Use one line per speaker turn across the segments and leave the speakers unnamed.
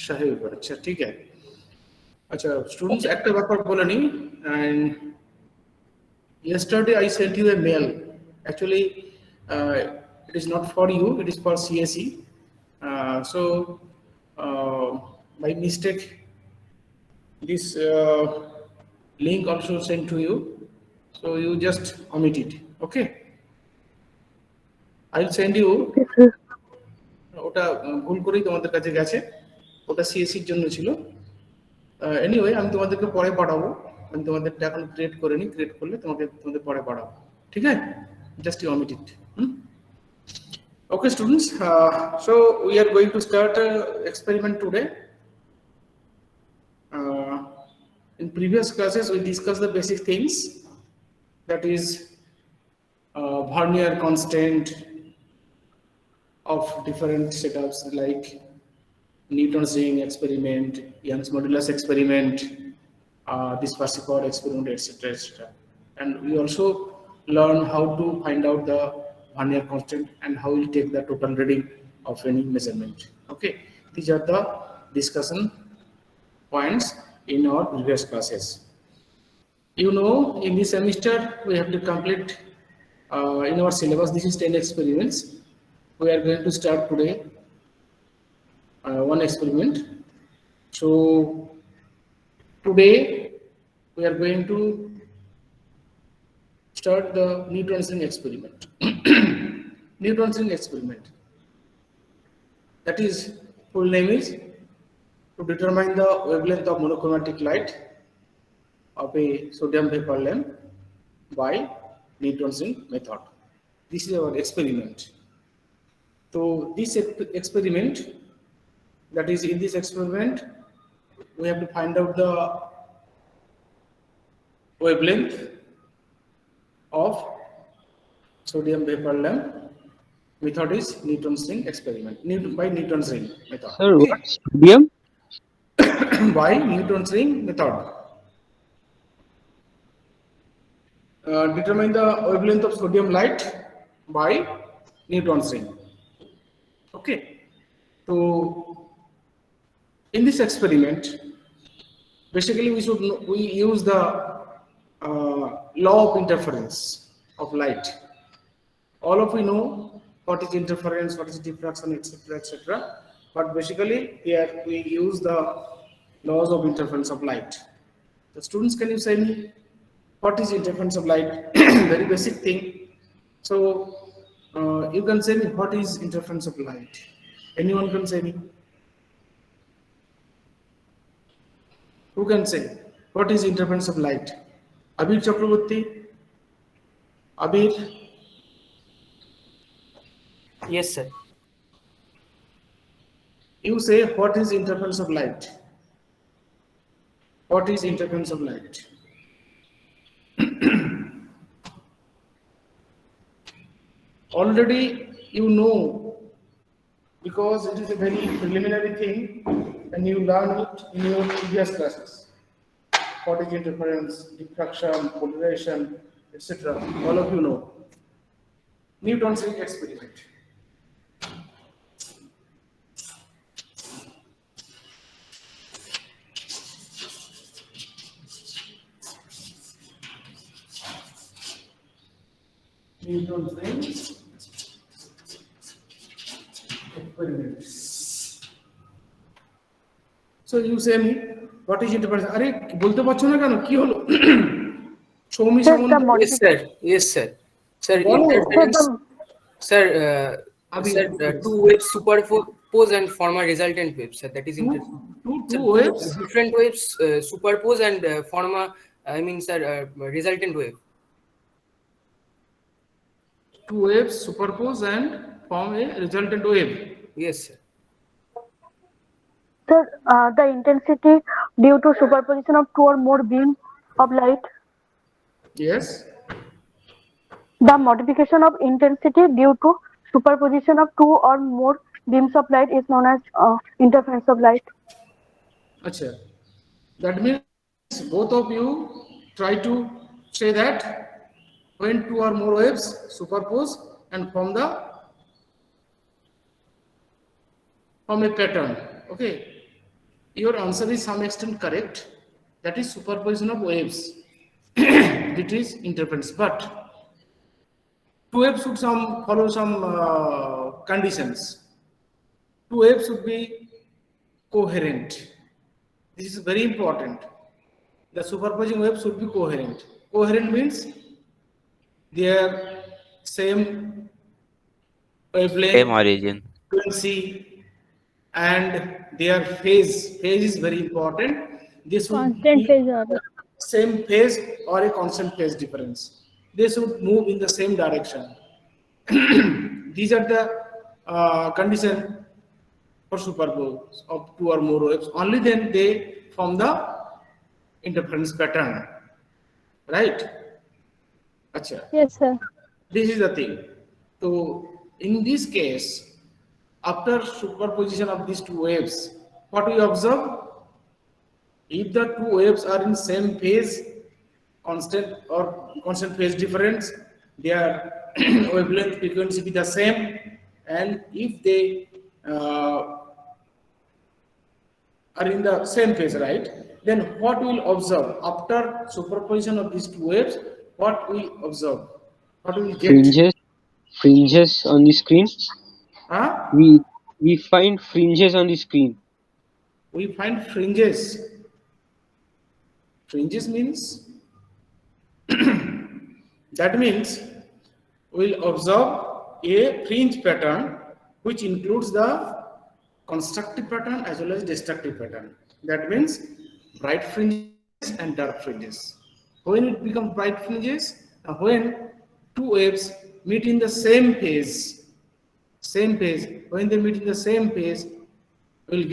शाही ऊपर, अच्छा ठीक है। अच्छा स्टूडेंट्स একটা ব্যাপার বলে নি, and yesterday I sent you a mail. Actually, it is not for you, it is for CSE. So, by mistake, this link also sent to you. So you just omit it. Okay. I'll send you. ওটা ভুল করেই তোমাদের কাছে গেছে, ওটা সিএসসির জন্য ছিল। Anyway আমি তোমাদেরকে পরে পাঠাবো, আমি তোমাদেরটা এখন ক্রিয়েট করে নিই, ক্রিয়েট করলে তোমাদের পরে পাঠাবো, ঠিক আছে? Just you omit it. Okay students, so we are going to start experiment today. In previous classes we discussed the basic things, that is Vernier constant of different setups like Newton's ring experiment, Young's modulus experiment, this Parseval experiment, etc., etc. And we also learn how to find out the Vernier constant and how we take the total reading of any measurement. Okay, these are the discussion points in our previous classes. You know, in this semester we have to complete in our syllabus, this is 10 experiments. We are going to start today one experiment. So today we are going to start the Newton's ring experiment. Newton's ring experiment, that is, full name is to determine the wavelength of monochromatic light of a sodium vapor lamp by Newton's ring method. This is our experiment. So this experiment, that is, in this experiment we have to find out the wavelength of sodium vapor lamp. Method is Newton's ring experiment, by Newton's ring method.
Sir, okay. What sodium?
By Newton's ring method. Determine the wavelength of sodium light by Newton's ring. Okay. So in this experiment, basically we use the law of interference of light. All of we know what is interference, what is diffraction, etc., etc. But basically here we use the laws of interference of light. The students, can you say me what is interference of light? Very basic thing. So you can say me what is interference of light. Anyone can say me? Who can say what is interference of light? Abir Chakraborty? Abir?
Yes, sir.
You say what is interference of light? What is interference of light? Already you know, because it is a very preliminary thing and you learn it in your previous classes. What is interference, diffraction, polarization, etc. All of you know. Newton's ring experiment. Newton's ring experiments. So you say me, what is interference? Are bolte parcho na keno ki holo? Show me someone.
Yes, sir. Yes, sir. Sir, interference. Sir, two waves superpose and form a resultant wave. Sir, that is
two waves.
Different waves superpose and form a, sir, resultant wave.
Two waves superpose and form a resultant wave.
Yes, sir.
Sir, the intensity due to superposition of two or more beams of light.
Yes.
The modification of intensity due to superposition of two or more beams of light is known as interference of light.
Achha. That means both of you try to say that when two or more waves superpose and form a pattern. Okay. your answer is some extent correct. That is superposition of waves. It is interference, but two waves should follow some conditions. Two waves should be coherent. This is very important. The superposing waves should be coherent. Coherent means they are same wavelength,
Same origin.
frequency, and their phase. Phase is very important. They should
Constant
be
phase or
same phase or a constant phase difference. They should move in the same direction. These are the condition for superpose of two or more waves. Only then they form the interference pattern, right? Acha.
yes, sir.
This is the thing. So in this case, after superposition of these two waves, what we observe? If the two waves are in same phase, constant phase difference, their wavelength frequency be the same, and if they are in the same phase, right? Then what we will observe after superposition of these two waves? What we observe? What we will get?
Fringes on the screen.
Huh?
We find fringes on the screen.
We find fringes. Fringes means that means we'll observe a fringe pattern which includes the constructive pattern as well as destructive pattern. That means bright fringes and dark fringes. When it becomes bright fringes, when two waves meet in the same phase, when they meet in the same phase, we will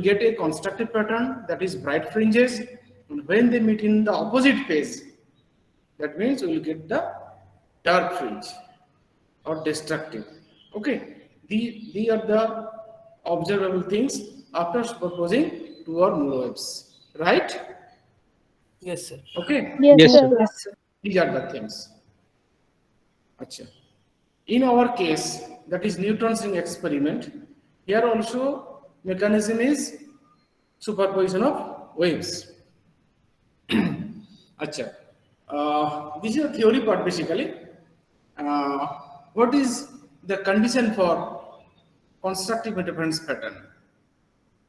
get a constructive pattern, that is bright fringes. And when they meet in the opposite phase, that means we will get the dark fringe or destructive. Okay, these are the observable things after superposing two or more waves, right?
Yes, sir.
Okay,
Yes,
Yes,
sir.
these are the things. Achha. In our case, that is neutron string experiment, here also mechanism is superposition of waves. Achha. This is the theory part basically. What is the condition for constructive interference pattern?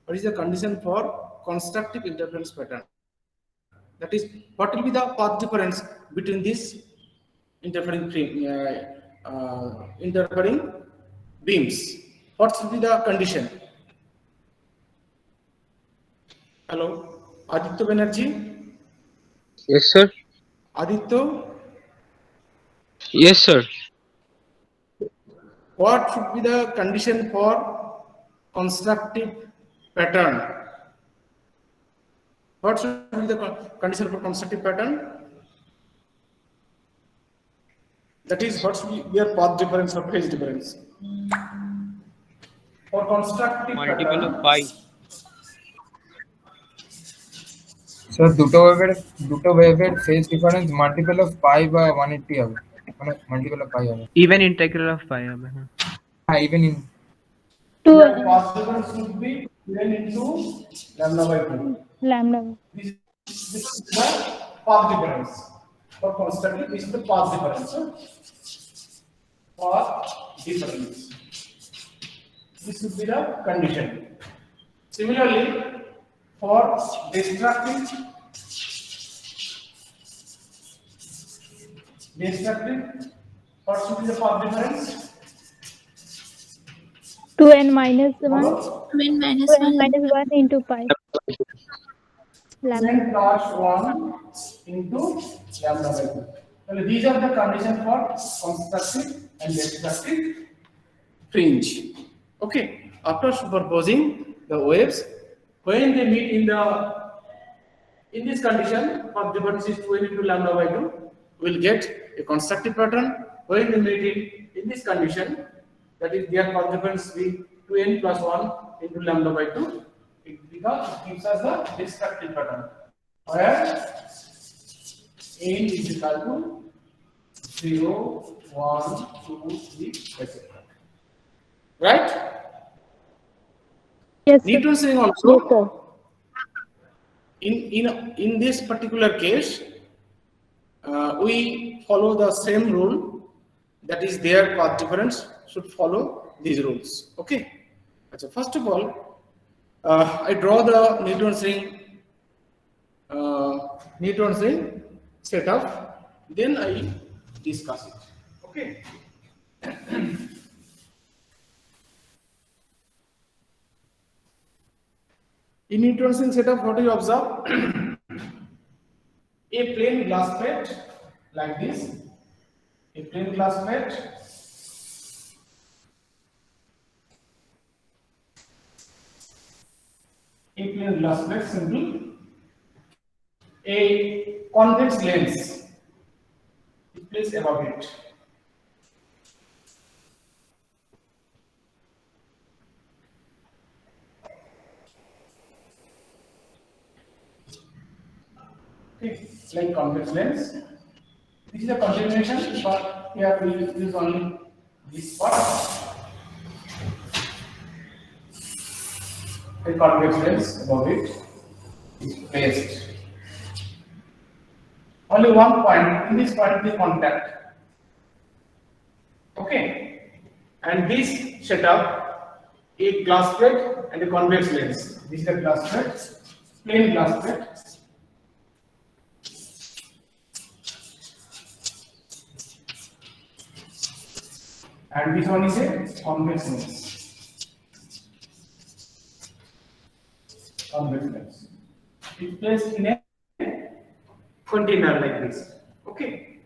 What is the condition for constructive interference pattern? That is, what will be the path difference between these interfering beams? What should be the condition? Hello, Aditya Banerjee.
Yes, sir.
Aditya,
Yes, sir.
what should be the condition for constructive pattern? What should be the condition for constructive pattern? That is, what should be their path difference or phase difference? For constructive
multiple
pattern,
of pi.
Sir দুটো ওয়েভের phase difference multiple of পাই বা 180 হবে, মানে multiple of পাই হবে।
Even integral of pi.
হ্যাঁ, even in
Two
their path difference should be 2n into lambda by 2.
lambda.
This is the path difference. For constructive, this is the path difference. Path difference. This should be the condition. Similarly, for destructive, what should be the path difference?
2n minus 1.
2n minus
2n
1
minus 1 into pi. Lambda.
2n plus 1 into lambda by 2. Well, these are the conditions for constructive and destructive fringe. Okay, after superposing the waves, when they meet in this condition, path difference is 2n into lambda by 2, we'll get a constructive pattern. When they meet in this condition, that is their path difference be 2n plus 1 into lambda by 2, it gives us the destructive pattern, where n is equal to 0, 1, 2, 3, etc. Right?
Yes, sir.
Neutron string
Yes,
also,
sir.
in this particular case, we follow the same rule, that is their path difference should follow these rules. Okay. So first of all, I draw the neutron string setup, then I discuss it. Okay. In neutron string setup, what do you observe? A plain glass plate like this, a plain glass plate, simple, a convex lens is placed above it. Okay, like convex lens. This is a continuation, but here we use only this part. A convex lens above it is placed. Only one point, in this point the contact. Okay, and this setup, a glass plate and a convex lens. This is a glass plate, plain glass plate. And this one is a convex lens. Convex lens. It placed in a container like this. Okay.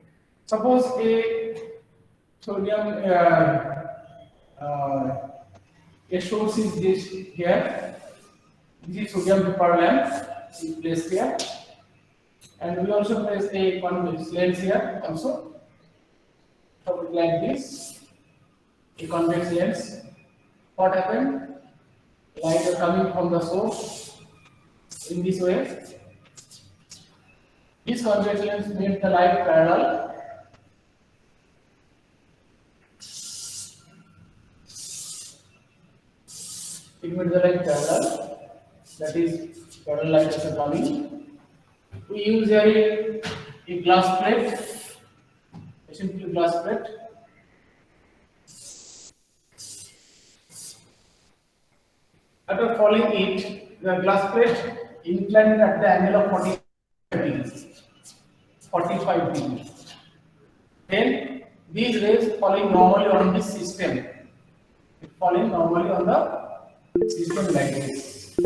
Suppose a sodium a source is this here. This is sodium vapor lamp is placed here, and we also place a convex lens here also. So like this. A convex lens. What happened? Light is coming from the source in this way. This convex lens made the light parallel. It made the light parallel. That is parallel light is coming. We use here a glass plate, a simple glass plate. After following it, the glass plate inclined at the angle of 45 degrees. 45 degrees. Then these rays falling normally on this system. Falling normally on the system like this.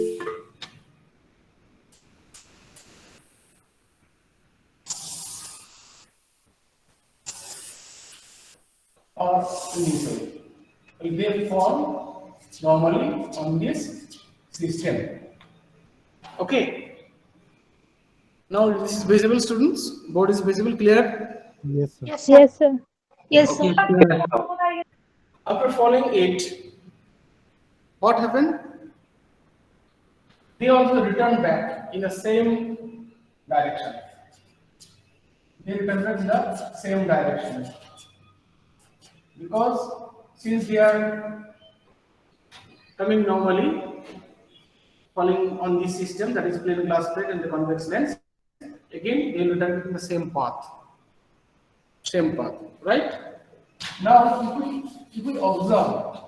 Or in this way. They fall normally on this system. Okay. Now this is visible, students. Board is visible, clear?
Yes, sir.
Yes, sir.
After following it, what happened? They also return back in the same direction. They return back in the same direction. Because since they are coming normally, falling on this system, that is plain glass plate and the convex lens, again they return in the same path. Same path, right? Now if we observe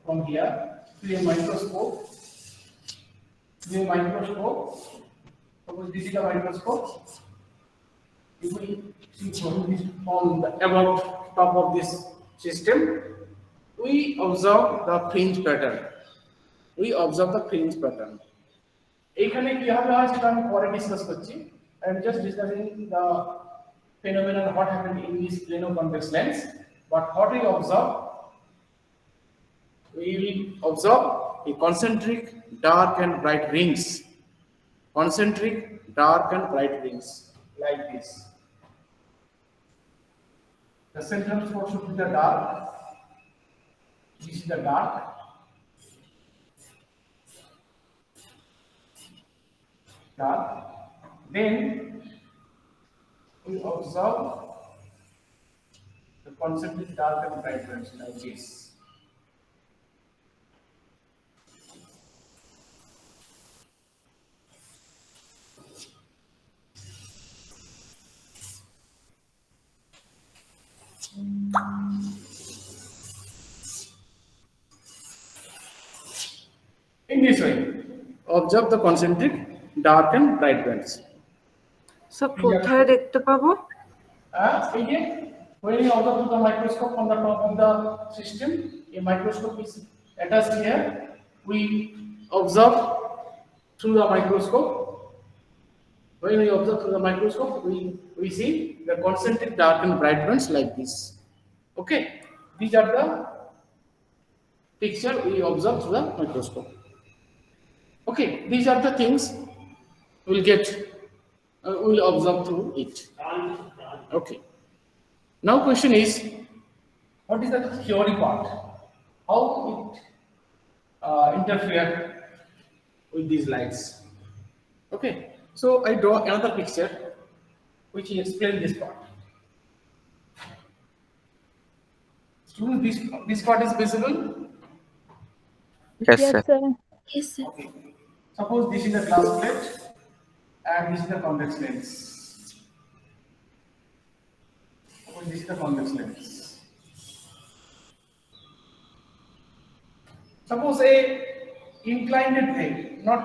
from here through a microscope, suppose this is a microscope. If we see from the above top of this system, we observe the fringe pattern. এখানে কি হবে সেটা আমি পরে discuss করছি। I am just discussing the phenomenon what happened in this plano convex lens. But what we observe a concentric dark and bright rings. Concentric dark and bright rings like this. The central source should be the dark. This is the dark. Then we observe the concentric dark and bright rings like this. In this way, observe the concentric dark and bright bands.
Sir কোথায় দেখতে পাবো?
Again, when you observe through the microscope on the top of the system, a microscope is attached here. We observe through the microscope. When we observe through the microscope, we see the concentric dark and bright bands like this. Okay, these are the picture we observe through the microscope. Okay, these are the things we'll get, we'll observe through it. Okay. Now question is, what is the theory part? How it interfere with these lights? Okay. So I draw another picture which explains this part. Students, this part is visible.
Yes, sir.
Okay. Suppose this is a glass plate and this is the convex lens. Suppose this is the convex lens. Suppose a inclined ray, not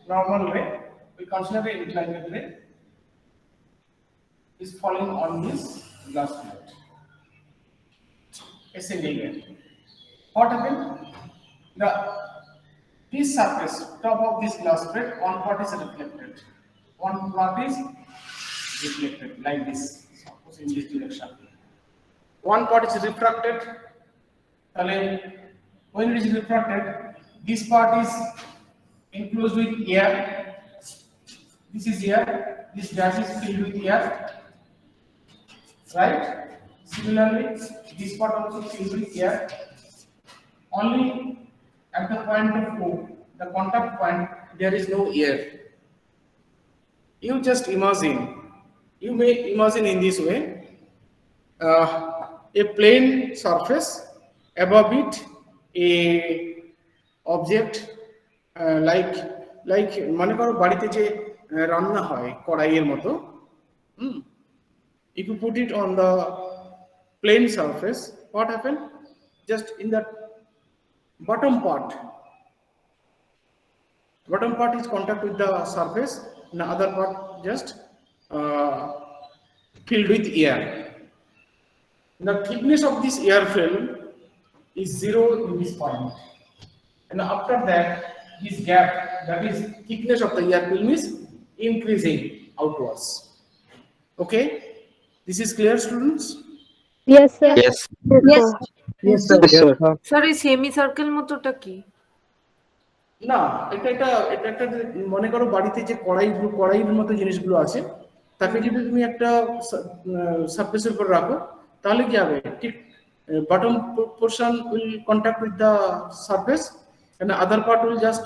normal ray, we consider a inclined ray is falling on this glass plate. A single ray. What happened? This surface, top of this glass plate, one part is reflected, one part is reflected, like this, suppose in this direction. One part is refracted, when it is refracted, this part is enclosed with air, this is air, this gas is filled with air, right? Similarly, this part also filled with air. Only at the point of O, the contact point, there is no air. You just imagine, you may imagine in this way, a plane surface, above it, a object like মনে করো বাড়িতে যে রান্না হয় কড়াইয়ের মতো, if you put it on the plane surface, what happen? Just in the bottom part is contact with the surface, and the other part just filled with air. The thickness of this air film is 0 in this point, and after that this gap, that is thickness of the air film, is increasing outwards. Okay, this is clear, students?
Yes, sir.
Yes.
Yes.
Yes, sir.
Sir এই semi circle মতোটা কি?
না, এটা একটা মনে করো বাড়িতে যে কড়াইয়ের মতো জিনিসগুলো আছে, তাকে যদি তুমি একটা সারফেসের উপর রাখো, তাহলে কি হবে? ঠিক bottom portion will contact with the surface and the other part will just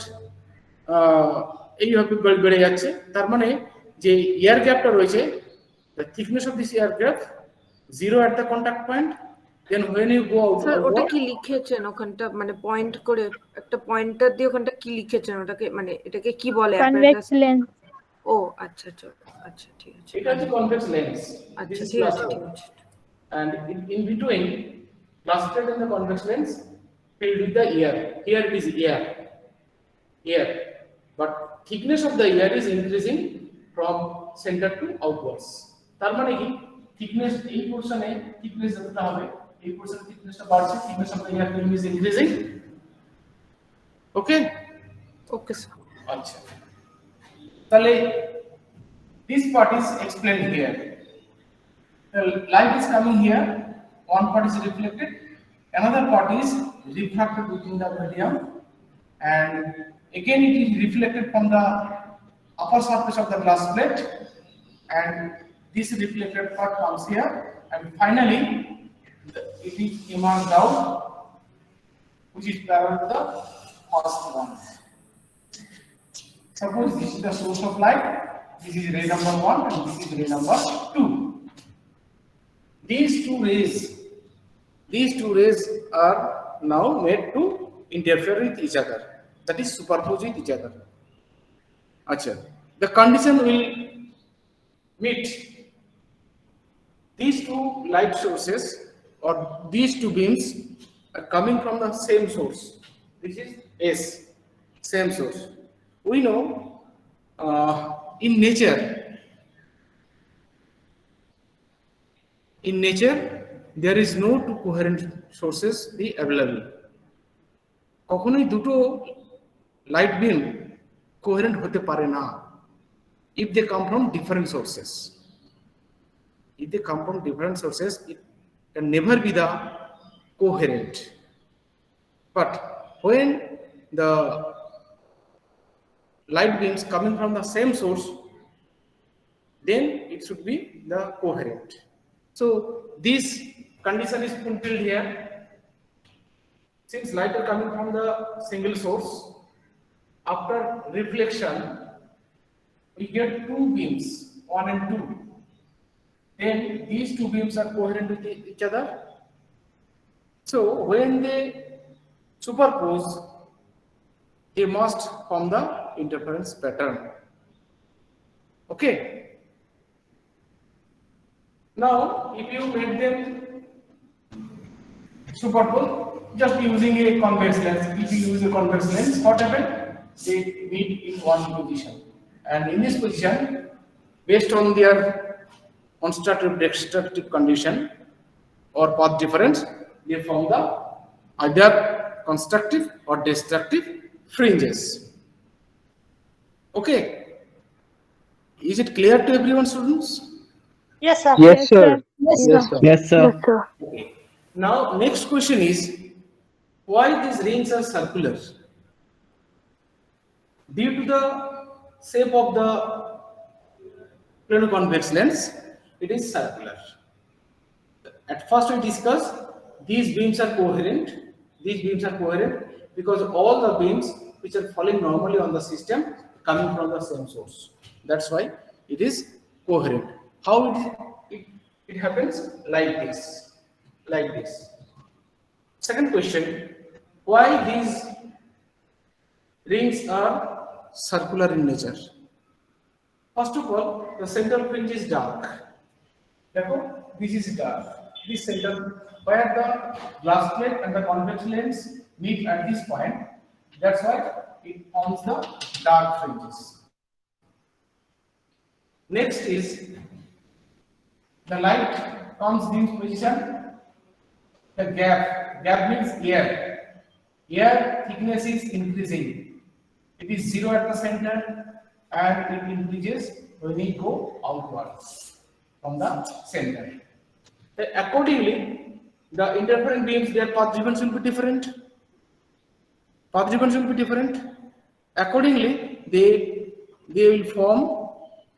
এইভাবে বেড়ে যাচ্ছে। তার মানে যে এয়ার গ্যাপটা রয়েছে, the thickness of this air gap 0 at the contact point, then when you go out,
sir ওটা কি লিখেছেন ওখানটা, মানে পয়েন্ট করে একটা পয়েন্টার দিয়ে ওখানটা কি লিখেছেন, ওটাকে মানে এটাকে কি বলে?
Convex lens.
ও আচ্ছা আচ্ছা আচ্ছা, ঠিক আছে।
এটা হচ্ছে convex lens.
আচ্ছা,
This is
ঠিক আছে
glass
ঠিক
plate.
আছে।
And in between glass plate and the convex lens filled with the air. Here it is air, but thickness of the air is increasing from center to outwards. তার মানে কি thickness এই পোরশনে thickness যতটা হবে, এই portion thicknessটা বাড়ছে, thickness of the air film is increasing. Okay,
okay sir.
আচ্ছা, তাহলে this part is explained here. The light is coming here, one part is reflected, another part is refracted within the medium, and again it is reflected from the upper surface of the glass plate, and this reflected part comes here, and finally it is emerged out, which is parallel to the first one. Suppose this is the source of light, this is ray number 1 and this is ray number 2. These two rays are now made to interfere with each other, that is superpose with each other. Acha, the condition will meet. These two light sources or these two beams are coming from the same source. This is S, same source. We know in nature, there is no two coherent sources be available. কখনোই দুটো light বিম coherent হতে পারে না if they come from different sources. If they come from different sources, it can never be the coherent. But when the light beams coming from the same source, then it should be the coherent. So this condition is fulfilled here. Since light are coming from the single source, after reflection, we get two beams, 1 and 2. Then these two beams are coherent with each other. So when they superpose, they must form the interference pattern. Okay. Now, if you make them superpose, just using a convex lens, if you use a convex lens, what happens? They meet in one position. And in this position, based on their constructive destructive condition or path difference, they form the either constructive or destructive fringes. Okay. Is it clear to everyone, students?
Yes, sir.
Yes, sir.
Yes,
Yes,
sir.
sir.
Yes, sir.
Yes, sir.
Okay. Now, next question is, why these rings are circular? Due to the shape of the plano-convex lens, it is circular. At first we discussed these beams are coherent. These beams are coherent because all the beams which are falling normally on the system coming from the same source. That's why it is coherent. How it happens? Like this. Like this. Second question, why these rings are circular in nature? First of all, the central fringe is dark. Therefore, this is dark. This center, where the glass plate and the convex lens meet at this point, that's why it forms the dark fringes. Next is the light comes in position. The gap means air. Air thickness is increasing. It is 0 at the center and it increases when we go outwards from the center. Accordingly, the interferent beams, their path difference will be different. Path difference will be different. Accordingly, they will form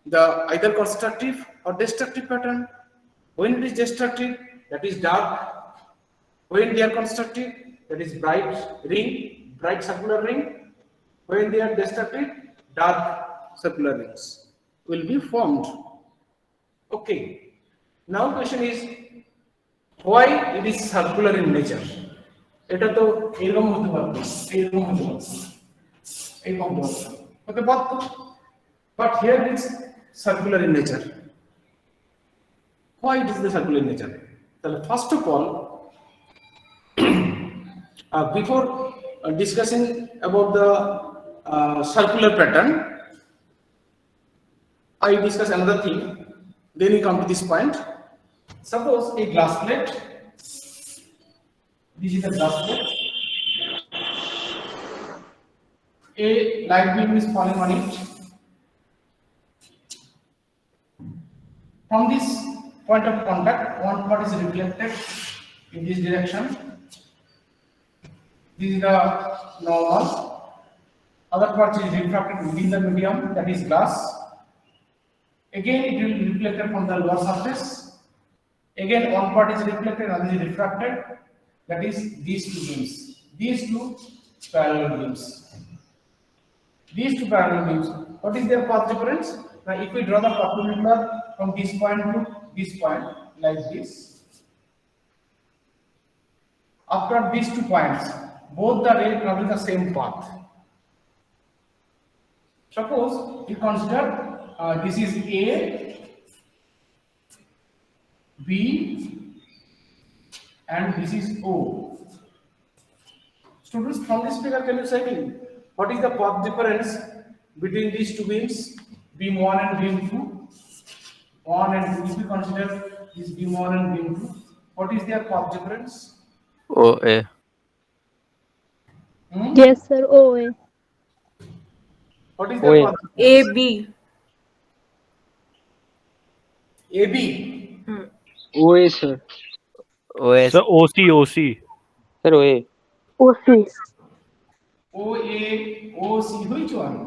the either constructive or destructive pattern. When it is destructive, that is dark. When they are constructive, that is bright ring, bright circular ring. When they are destructive, dark circular rings will be formed. Okay. Now question is, why it is circular in nature? এটা তো এরকম হতে পারে, এরকম হতে পারে, এরকম হতে পারে। But here it is circular in nature. Why it is the circular in nature? First of all, before discussing about the circular pattern, I discuss another thing. Then we come to this point. Suppose a glass plate. This is a glass plate. A light beam is falling on it. From this point of contact, one part is reflected in this direction. This is the normal. Other part is refracted within the medium, that is glass. Again, it will be reflected from the lower surface. Again, one part is reflected, another is refracted. That is these two beams. These two parallel beams. These two parallel beams. What is their path difference? Now, if we draw the perpendicular from this point to this point, like this. After these 2 points, both the rays travel the same path. Suppose you consider this is A, B, and this is O. Students, from this figure, can you say me What is the path difference between these two beams, beam 1 and beam 2? 1 and 2, if you consider this beam 1 and beam 2, what is their path difference?
OA.
Yes, sir. OA.
What is their
OA.
path difference?
AB.
AB.
OA, sir.
OS.
Sir, OC.
Sir, OA.
OC.
OA, OC, which one?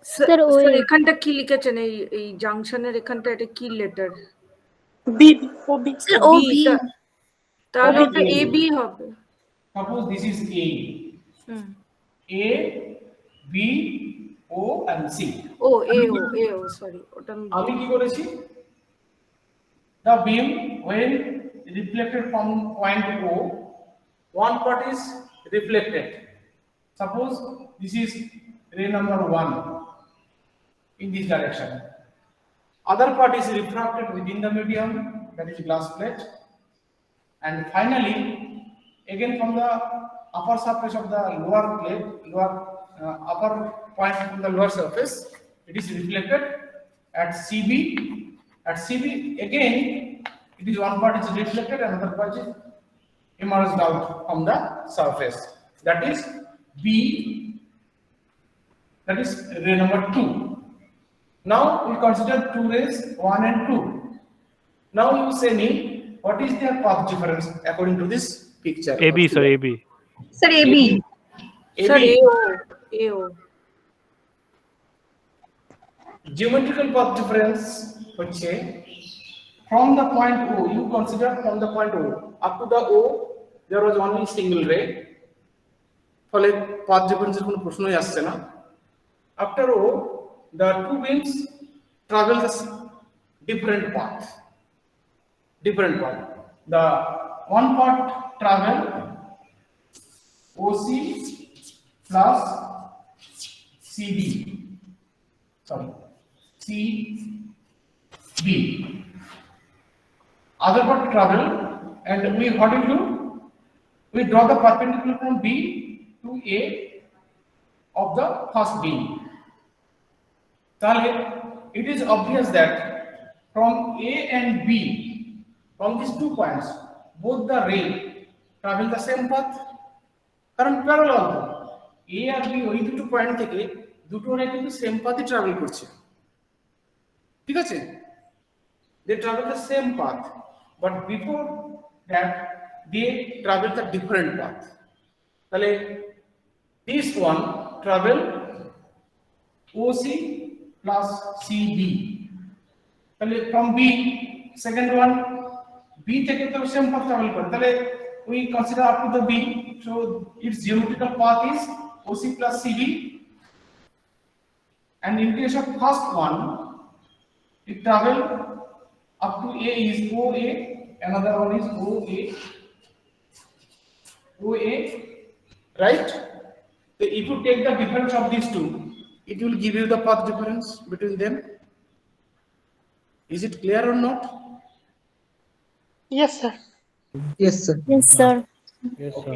Sir,
sir
OA.
এখানটা কি লিখেছেন এই জাংশনের এখানটা এটা কি letter
B OB
sir OB তাহলে ওটা এবি হবে
Suppose this is A.
Hmm
A, B, O and C.
O A O sorry ওটা
আমি কি করেছি? The beam when reflected from point O, one part is reflected. Suppose this is ray number 1 in this direction. Other part is refracted within the medium, that is glass plate. And finally, again from the upper surface of the lower plate, upper point from the lower surface, it is reflected at CB. At CB again, it is one part is reflected, another part is emerged out from the surface. That is B. That is ray number 2. Now we consider two rays, 1 and 2. Now you say me, what is their path difference according to this picture?
AB, sir, AB.
Sir AB
sir
AB.
A O
Geometrical path difference হচ্ছে from the point O, you consider from the point O up to the O there was only single ray, ফলে path difference এর কোনো প্রশ্নই আসছে না. After O, the two beams travel the different path. The one part travel OC plus CB. Sorry, CB. Other part travel, and we what do we do? We draw the perpendicular from B to A of the first beam. Then it is obvious that from A and B, from these 2 points, both the ray travel the same path. কারণ parallel A R B ওই দুটো point থেকে দুটো রে কিন্তু same পাথে travel করছে, ঠিক আছে? They travel the same path, but before that they travel the different path. তাহলে this one travel OC plus CB. তাহলে from B, second one B থেকে তো same path travel করে, তাহলে we consider up to the B, so its geometrical path is OC plus CB. And in case of first one, it travel up to A is OA, another one is OA, right? So if you take the difference of these two, it will give you the path difference between them. Is it clear or not?
Yes sir
Yes, sir.
Yes, sir.
Yes, sir.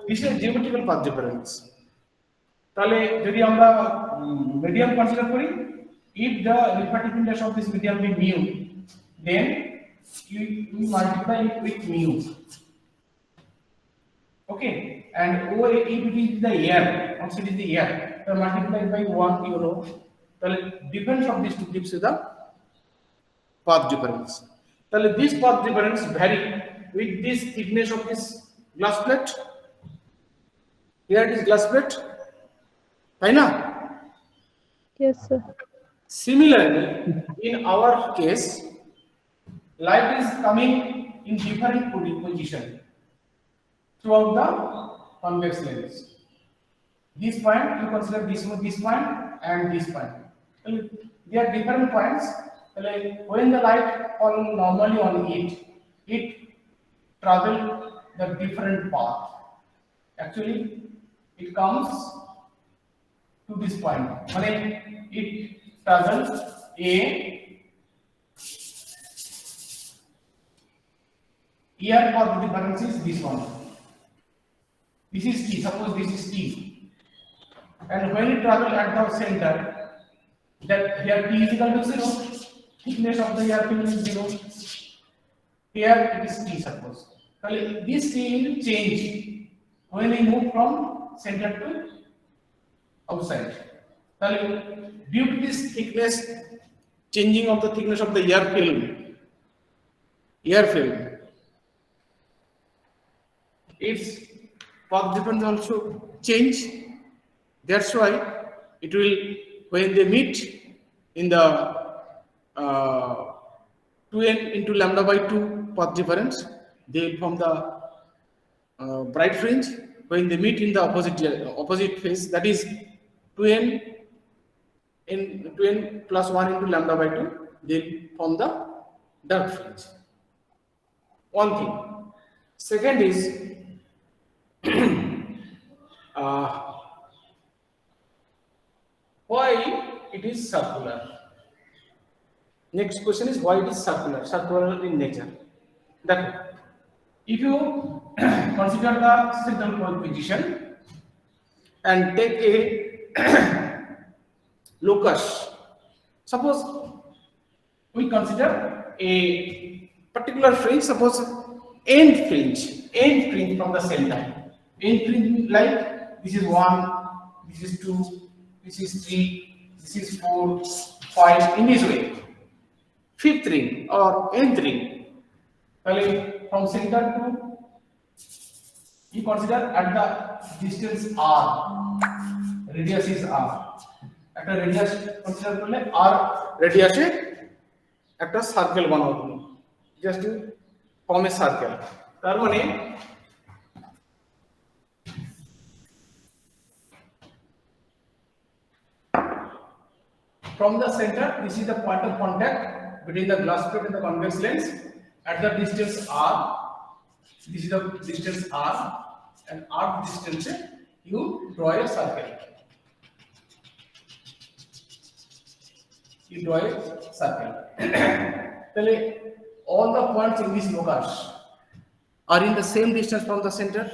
This is geometrical path difference. তাহলে যদি আমরা medium consider করি, if the refractive index of this medium be mu, then you multiply it with mu. Okay, and OA if it is the air, once it is the air, so multiplied by 1, you know, the difference of these two gives you the path difference. So this path difference vary with this thickness of this glass plate. Here it is glass plate, right now.
Yes, sir.
Similarly, in our case, light is coming in different position throughout the convex lens. This point, you consider this point and this point. They are different points. Like when the light fall normally on it travel the different path. Actually, it comes to this point. When it travels here for the difference is this one. This is T. Suppose this is T. and when it travel at the center, that here T is equal to 0, thickness of the air film is 0. Here it is T, suppose. This T will change when we move from center to outside. Due to this thickness, changing of the thickness of the air film, its path difference also change. That's why it will, when they meet in the 2n into lambda by 2 path difference, they form the bright fringe. When they meet in the opposite phase, that is 2n plus 1 into lambda by 2, they form the dark fringe. One thing. Second is why it is circular. Next question is why it is circular in nature. That if you consider the central point position and take a locus, suppose we consider a particular fringe, suppose end fringe from the center. End fringe like this is 1, this is 2, this is 3, this is 4, 5, in this way. Fifth ring or nth ring. From center to, you consider at the distance r, radius is r. At a radius consider করলে r radius এ একটা circle বানাবো তুমি, just form এ circle. তার মানে from the center, this is the point of contact between the glass plate and the convex lens. At the distance r, this is the distance r, and r distance you draw a circle. You draw a circle. All the points in this locus are in the same distance from the center,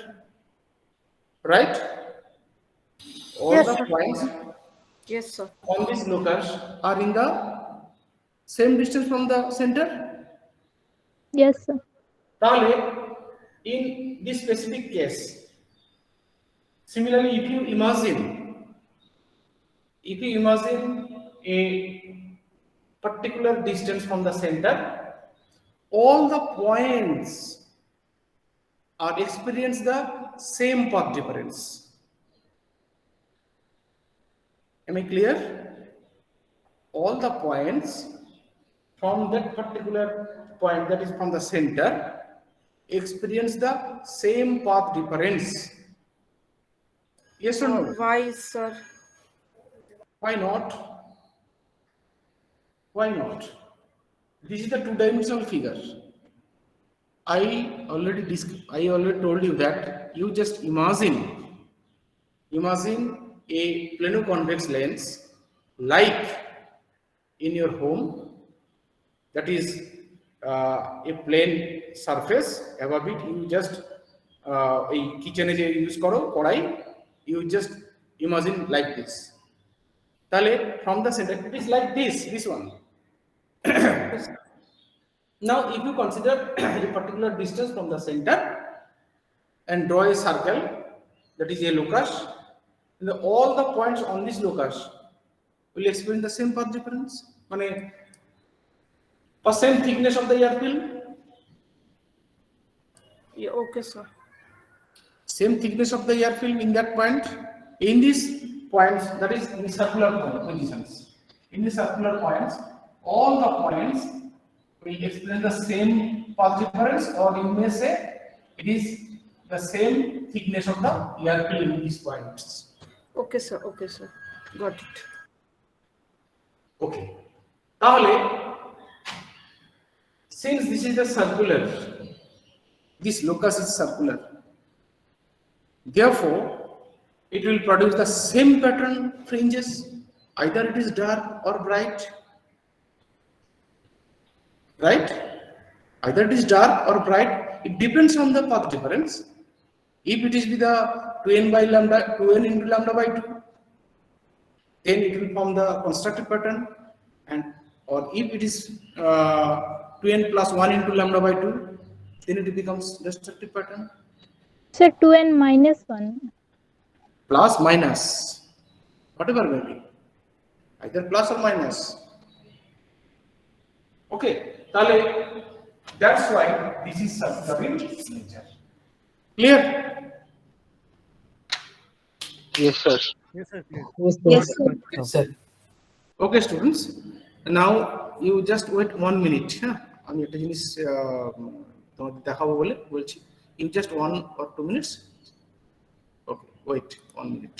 right? All
Yes,
the
sir.
points
Yes, sir.
on this locus are in the same distance from the center.
Yes, sir.
In this specific case, similarly, if you imagine a particular distance from the center, all the points are experience the same path difference. Am I clear? All the points from that particular point, that is from the center, experience the same path difference. Yes or no?
Why, sir?
Why not? Why not? This is the two-dimensional figure. I already told you that you just imagine a plano-convex lens like in your home, that is a plane surface. Above it, you just a kitchen use koro kodai, you just imagine like this. Tale from the center, it is like this one. Now, if you consider a particular distance from the center and draw a circle, that is a locus, all the points on this locus will experience the same path difference. Same thickness of the air film.
Yeah, okay, sir.
Same thickness of the air film in that point. In these points, that is in circular positions. In the circular points, all the points will experience the same path difference, or you may say it is the same thickness of the air film in these points.
Okay, sir. Okay, sir. Got it.
Okay. Since this is the circular, this locus is circular, therefore it will produce the same pattern fringes, either it is dark or bright, right? Either it is dark or bright, it depends on the path difference. If it is with the 2n into lambda by 2, then it will form the constructive pattern, and or if it is 2n plus 1 into lambda by 2, then it becomes destructive pattern.
Sir, 2n minus 1.
Plus minus, whatever may be, either plus or minus. Okay, that's why this is subgroup nature. Clear?
Yes, sir.
Yes, sir, please.
Yes, sir.
Yes, sir.
Okay, students. Now you just wait 1 minute. আমি একটা জিনিস তোমাদের দেখাবো বলে বলছি। You just 1 or 2 minutes. Okay, wait 1 minute.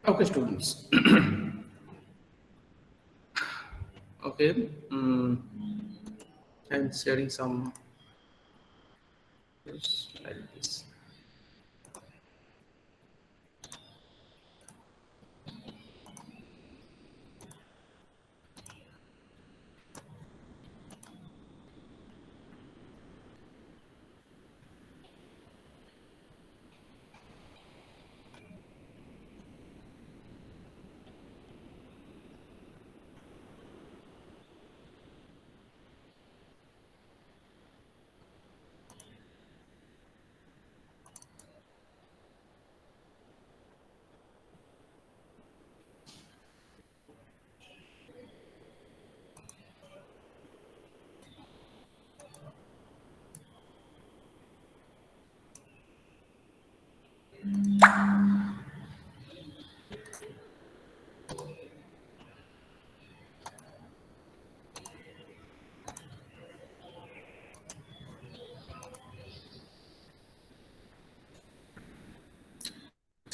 Okay, students. Okay, I'm sharing some like this.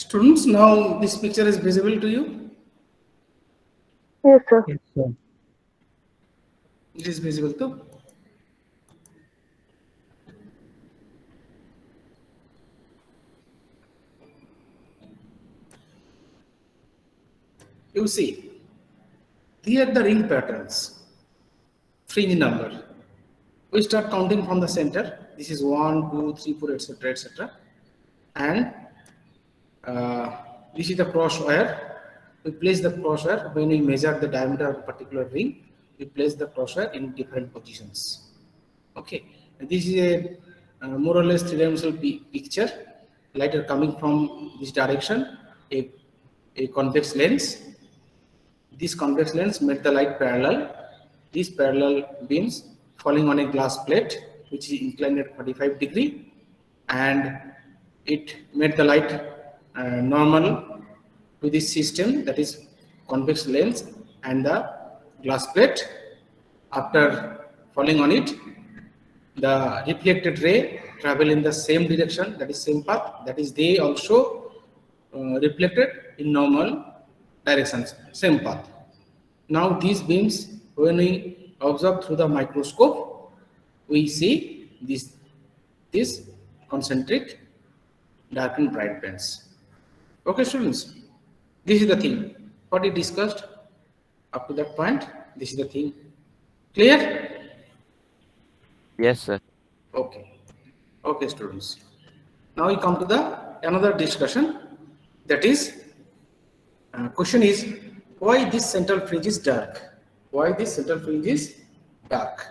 Students, now this picture is visible to you?
Yes, sir.
Yes, sir.
It is visible too. You see, here are the ring patterns, fringe number. We start counting from the center. This is 1, 2, 3, 4, etc., etc. And this is the cross wire. We place the cross wire when we measure the diameter of a particular ring. we place the crosshair in different positions. Okay, and this is a more or less three-dimensional picture. Light are coming from this direction, a convex lens. This convex lens made the light parallel. These parallel beams falling on a glass plate which is inclined at 45 degrees, and it made the light normal to this system, that is convex lens and the glass plate. After falling on it, the reflected ray travel in the same direction, that is same path, that is they also reflected in normal directions, same path. Now these beams, when we observe through the microscope, we see this concentric dark and bright bands. Okay, students, this is the thing. What we discussed up to that point, this is the thing. Clear?
Yes, sir.
Okay. Okay, students. Now we come to the another discussion. That is, question is, why this central fringe is dark? Why this central fringe is dark?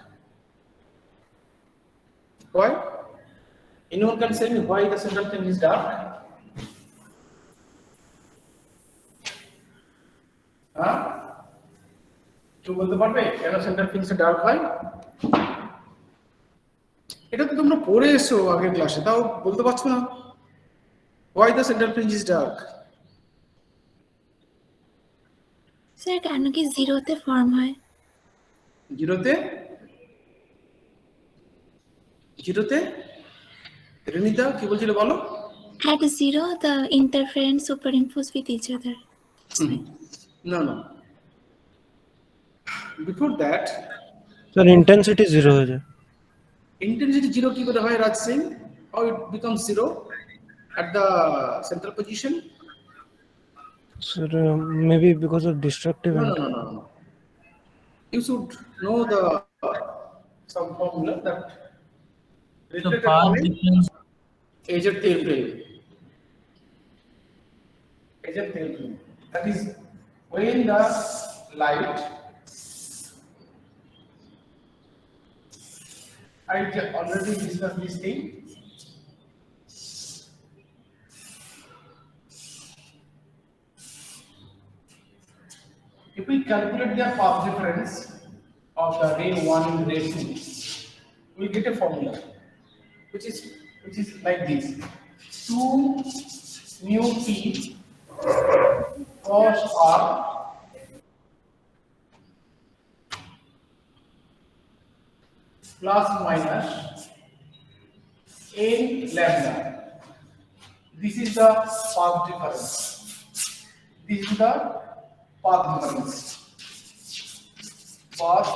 Why? Anyone can say me why the central fringe is dark? কেউ বলতে পারবে কেন centre fix dark হয়? এটা তো তোমরা পড়ে এসো আগের ক্লাসে, তাও বলতে পারছো না why the central fringe is dark?
Sir কেন কি জিরোতে ফর্ম হয়?
জিরোতে রেনিতা কি বলছিলে বলো?
At zero, the interference superimpose with each other.
No. Before that,
Sir, intensity 0 হয়ে যায়।
Intensity 0 কি করে হয় রাজ Singh? How it becomes 0 at the central position?
Sir, maybe because of destructive.
No. You should know the some formula that reflected point Ager tail film. That is when the light, I already discussed this thing. If we calculate the path difference of the ray 1 and ray 2, we get a formula which is like this: 2 mu t cos r plus minus n lambda. This is the path difference. This is the path difference. Path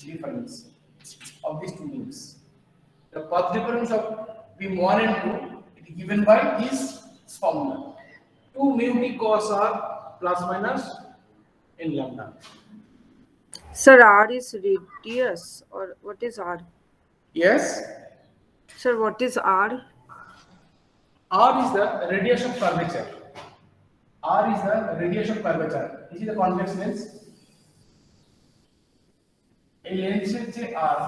difference of these two beams. The path difference of beam 1 and 2 is given by this formula: 2 mu t cos r plus minus n lambda.
Sir, R is radius, or what is R?
Yes,
Sir, what is R?
r is the radius of curvature. R is the radius of curvature. This is the convex lens. A lens is R.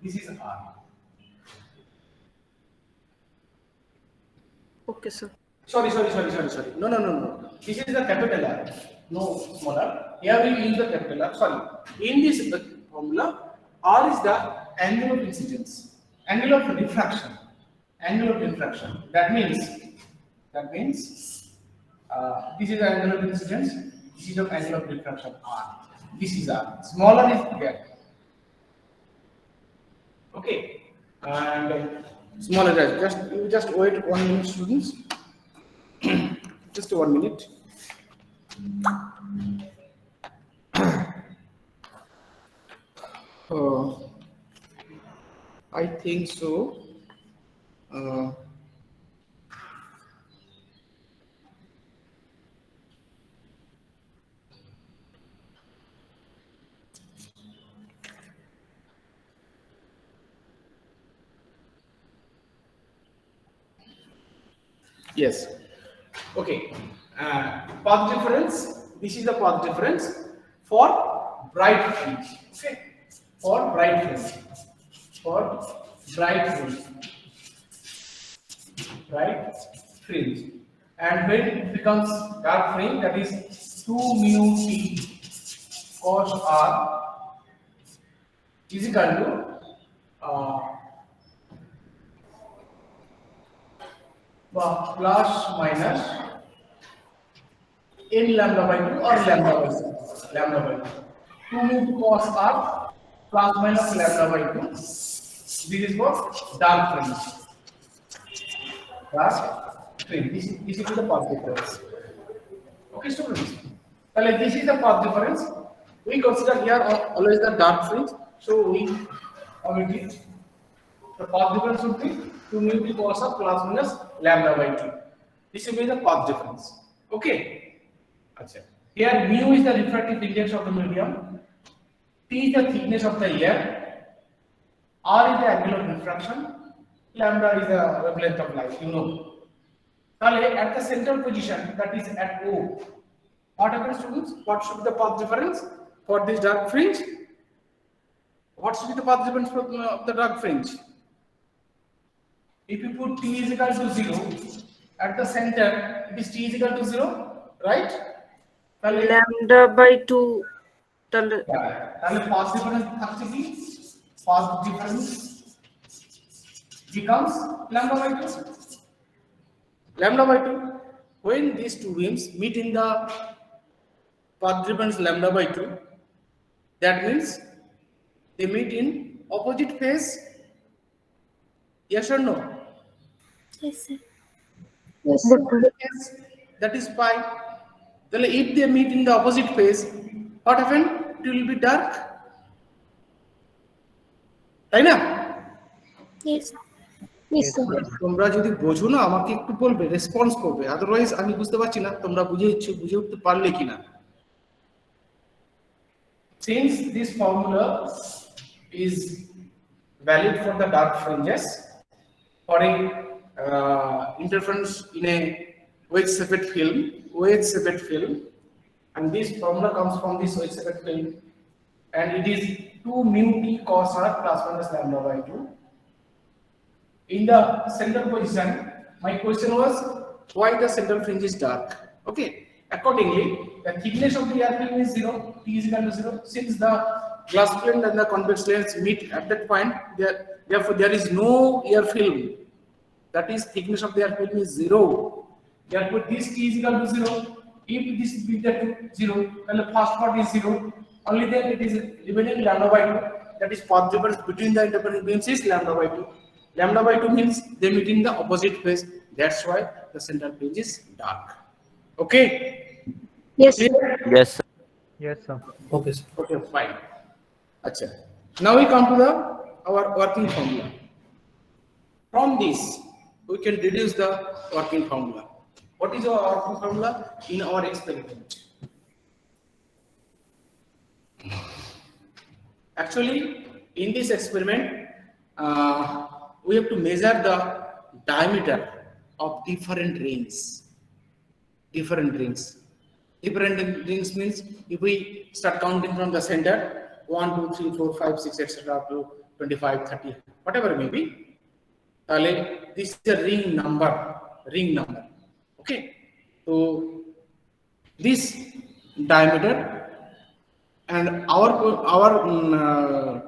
This is R.
Okay, sir.
Sorry. No. This is the capital R. No smaller. Here we use the capital R. Sorry. In this formula, R is the angle of incidence, angle of diffraction. That means this is the angle of incidence. This is the angle of diffraction R. This is R. Smaller is there. Okay. And smaller is just wait 1 minute, students. Just 1 minute. I think so. Yes. Okay. Path difference. This is the path difference for bright fringe. Okay, for bright fringe. For bright fringe. Bright fringe. And when it becomes dark fringe, that is 2 mu t cos r is equal to plus minus n lambda by 2 or lambda by 2. Lambda by 2. 2 mu cos r plus minus lambda by 2. This is for dark fringe. Dark fringe. This is the path difference. Okay, students. Well, this is the path difference. We consider here always the dark fringe. So we omit it. The path difference would be 2 mu t cos r plus minus lambda by 2. This will be the path difference. Okay. Achha. Here mu is the refractive index of the medium, t is the thickness of the air, r is the angle of refraction, lambda is the wavelength of light. You know. At the central position, that is at O, what happens, students? What should be the path difference for this dark fringe? What should be the path difference for the dark fringe? If you put t is equal to 0, at the center, it is t is equal to 0, right?
Lambda by 2.
Path difference becomes lambda by 2. Lambda by 2. When these two beams meet in the path difference lambda by 2, that means they meet in opposite phase. Yes or no?
Yes, sir.
Yes, sir.
That is pi. Then if they meet in the opposite phase, what happens? It will be dark. Right now?
Yes.
Yes, sir.
তোমরা যদি বোঝো না আমাকে একটু বলবে, response করবে, otherwise আমি বুঝতে পারছি না তোমরা বুঝে উঠতে পারলে কিনা। Since this formula is valid for the dark fringes for a interference in a wedge-shaped film, and this formula comes from this wedge-shaped film, and it is 2 mu t cos r plus minus lambda by 2. In the central position, my question was why the central fringe is dark. Okay, accordingly, the thickness of the air film is 0, t is equal to 0. Since the glass plane and the convex lens meet at that point, therefore there is no air film. That is, thickness of the air film is 0. Therefore, this t is equal to 0. If this be the 0, then the first part is 0. Only then it is remaining lambda by 2. That is, path difference between the interfering beams is lambda by 2. Lambda by 2 means they meet in the opposite phase. That's why the central fringe is dark. Okay?
Yes, sir.
Yes, sir.
Yes, sir.
Okay, sir.
Okay, fine. Achha. Now we come to our working formula. From this, we can deduce the working formula. What is our working formula in our experiment? Actually, in this experiment, we have to measure the diameter of different rings. Different rings means if we start counting from the center, 1, 2, 3, 4, 5, 6, etc. up to 25, 30, whatever it may be. This is the ring number. Okay. So this diameter, and our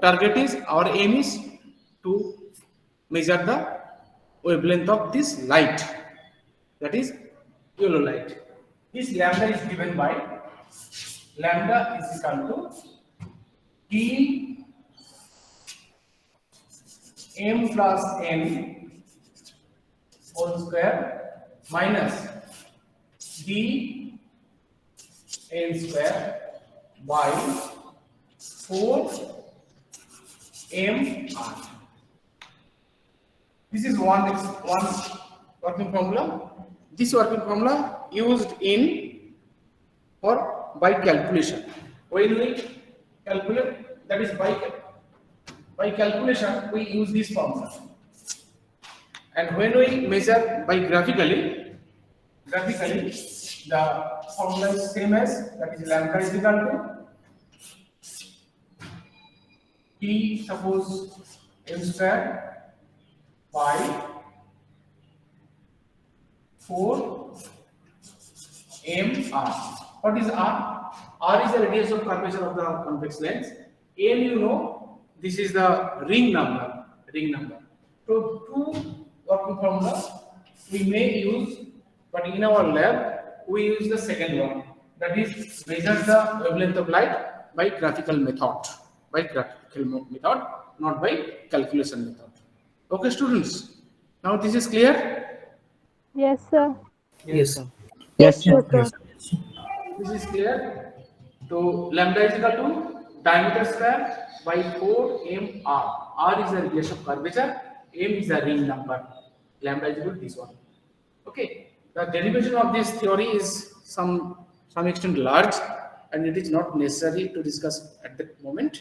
target is, our aim is to measure the wavelength of this light, that is yellow light. This lambda is given by lambda is equal to T m plus n whole square minus d n square by 4 m r. This is one working formula. This working formula used in or by calculation. When we calculate, that is by calculation, we use this formula. And when we measure by graphically, the formula is same as, that is lambda is equal to T suppose m square by 4 m r. What is r? R is the radius of curvature of the convex lens. M, you know, this is the ring number. So two working formula we may use, but in our lab we use the second one. That is, measure the wavelength of light by graphical method. Not by calculation method. Okay, students. Now this is clear.
Yes, sir.
Yes, sir.
Yes, sir.
Yes, sir.
This is clear. So lambda is equal to diameter square by 4 r. R is the radius of curvature. M is the ring number. Lambda is equal to this one. Okay. The derivation of this theory is some extent large, and it is not necessary to discuss at the moment.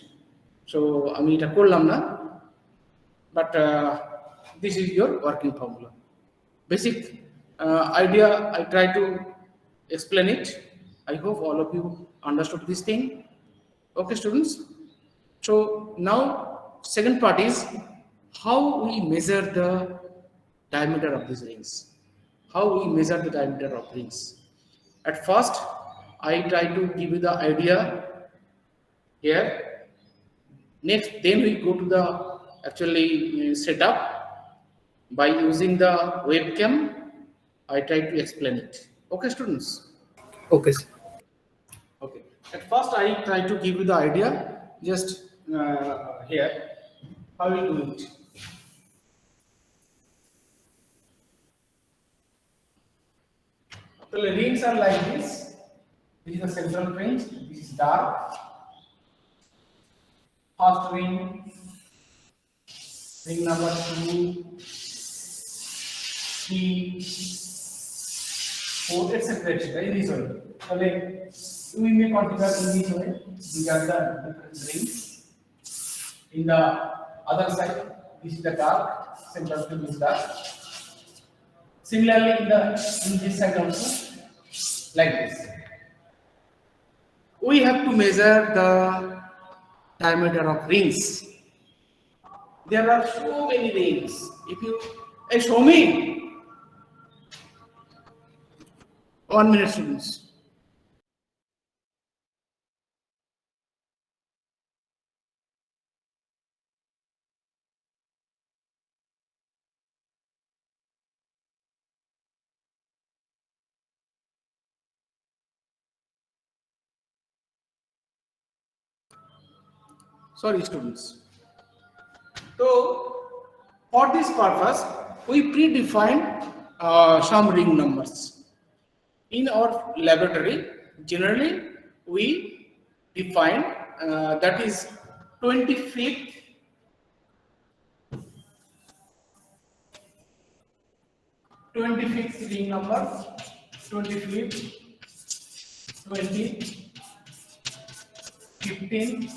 So আমি এটা করলাম না, but this is your working formula. Basic idea I try to explain it. I hope all of you understood this thing. Okay, students. So now second part is how we measure the diameter of these rings. How we measure the diameter of rings. At first, I try to give you the idea here. Next, then we go to the actually setup by using the webcam. I try to explain it. Okay, students.
Okay, sir.
Okay. At first, I try to give you the idea. Just here, how we do it. So the rings are like this. This is the central fringe. This is dark. First ring number 2, 3, 4, etc. In this way. So we may consider in this way. These are the different rings. In the other side, this is the dark. Central fringe is dark. Similarly, in this side also, like this. We have to measure the diameter of rings. There are so many rings. If you show me 1 minute, students. Sorry, students. So, for this purpose, we predefine some ring numbers. In our laboratory, generally, we define that is 25th ring number, 25th, 20, 15,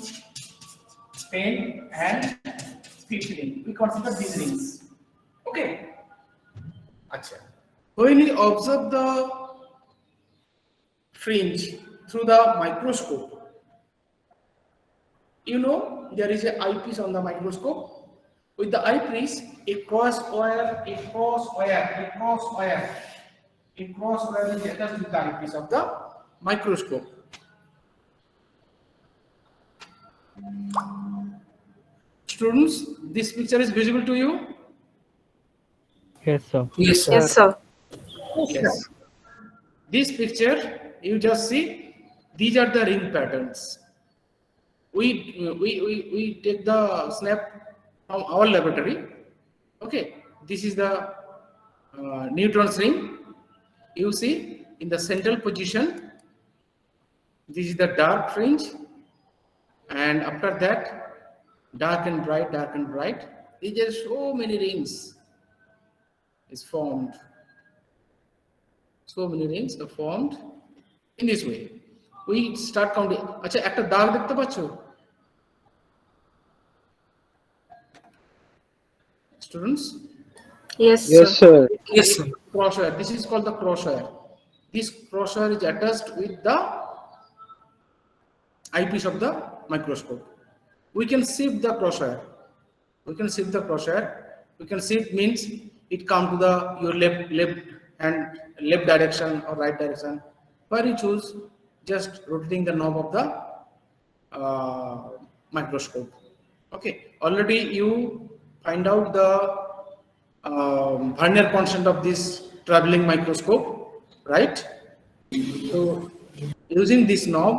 10 and 15. We consider these rings. Okay. Achha. When we observe the fringe through the microscope, you know there is an eyepiece on the microscope. With the eyepiece, a cross wire is attached with the eyepiece of the microscope. Students, this picture is visible to you?
Yes, sir.
Yes, sir.
Yes, sir.
Yes. This picture, you just see, these are the ring patterns. We take the snap from our laboratory. Okay, this is the neutron's ring. You see, in the central position, this is the dark fringe, and after that, dark and bright. These are so many rings is formed. So many rings are formed in this way. We start counting. আচ্ছা একটা দাগ দেখতে পাচ্ছো? Students?
Yes,
Yes,
sir.
sir.
Yes, sir.
Crosswire. This is called the crosswire. This crosswire is attached with the eyepiece of the microscope. we can shift the crosshair. We can shift the crosshair. We can shift means it come to the your left direction or right direction. Where you choose just rotating the knob of the microscope. Okay, already you find out the Vernier constant of this traveling microscope, right? So using this knob,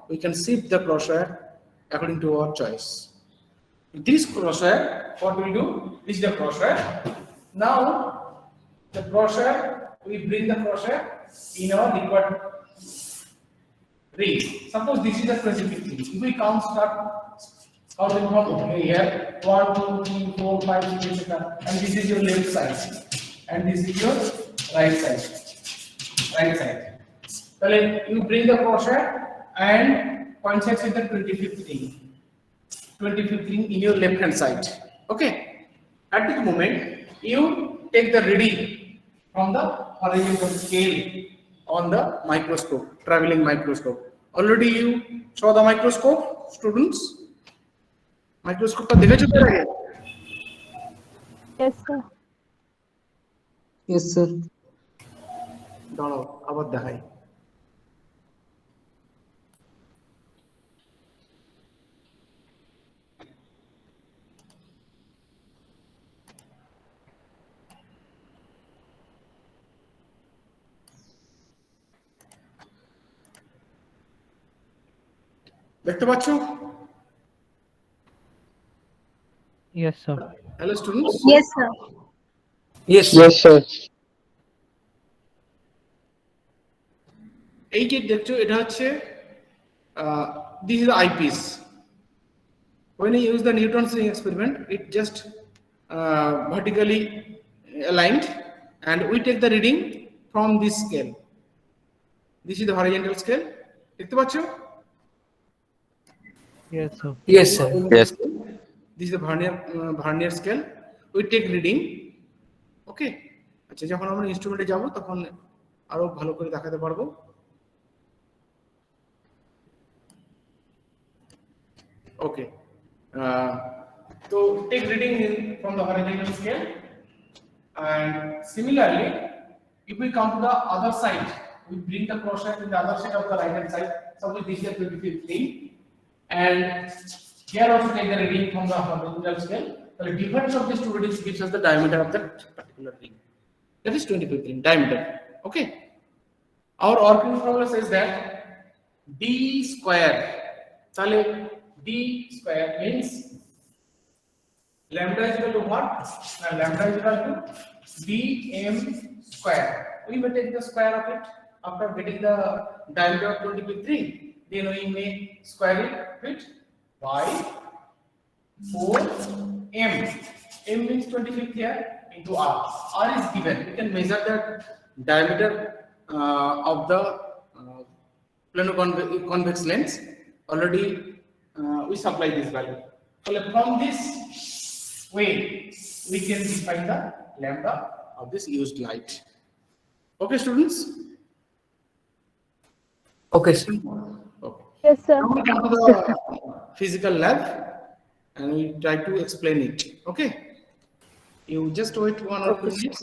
we can shift the crosshair according to our choice. This crosshair, what we do? This is the crosshair. Now the crosshair, we bring the crosshair in our required range. Suppose this is the 2050. If we count counting from here, 1, 2, 3, 4, 5, 6, etc. And this is your left side, and this is your right side. Right side. So you bring the crosshair and coincides with the 2015. 2015 in your left hand side. Okay. At this moment, you take the reading from the horizontal scale on the microscope, traveling microscope. Already you saw the microscope, students? Microscope का देखा चुका है?
Yes, sir.
Yes, sir.
दाঁড়াও আবার দেখাই। দেখতে পাচ্ছো?
Yes, sir.
Hello students?
Yes, sir.
Yes.
Yes, sir.
এই যে দেখছো এটা হচ্ছে this is the eyepiece. When you use the Newton's ring experiment, it just vertically aligned, and we take the reading from this scale. This is the horizontal scale. দেখতে পাচ্ছো?
Yes, sir.
Yes, sir.
Yes.
This is the Vernier scale. We take reading. Okay. আচ্ছা, যখন আমরা ইনস্ট্রুমেন্টে যাব তখন আরো ভালো করে দেখাতে পারবো। Okay. So take reading from the horizontal scale, and similarly, if we come to the other side, we bring the crosshair in the other side of the right hand side. Suppose this is 2015, and here also take the reading from the horizontal scale. The difference of these two readings gives us the diameter of that particular ring. That is 2015 diameter. Okay. Our working formula says that d square. তাহলে d square means lambda is equal to what? Now lambda is equal to dm square. We may take the square of it after getting the diameter of 20 then we may square it by 4m. M means 25th here into r. R is given. We can measure the diameter of the plano-convex lens. Already we supply this value. So from this way we can define the lambda of this used light. Okay, students?
Okay, sir.
Okay.
Yes, sir.
Now we come to the physical lab and we try to explain it. Okay? You just wait 1 or 2 minutes.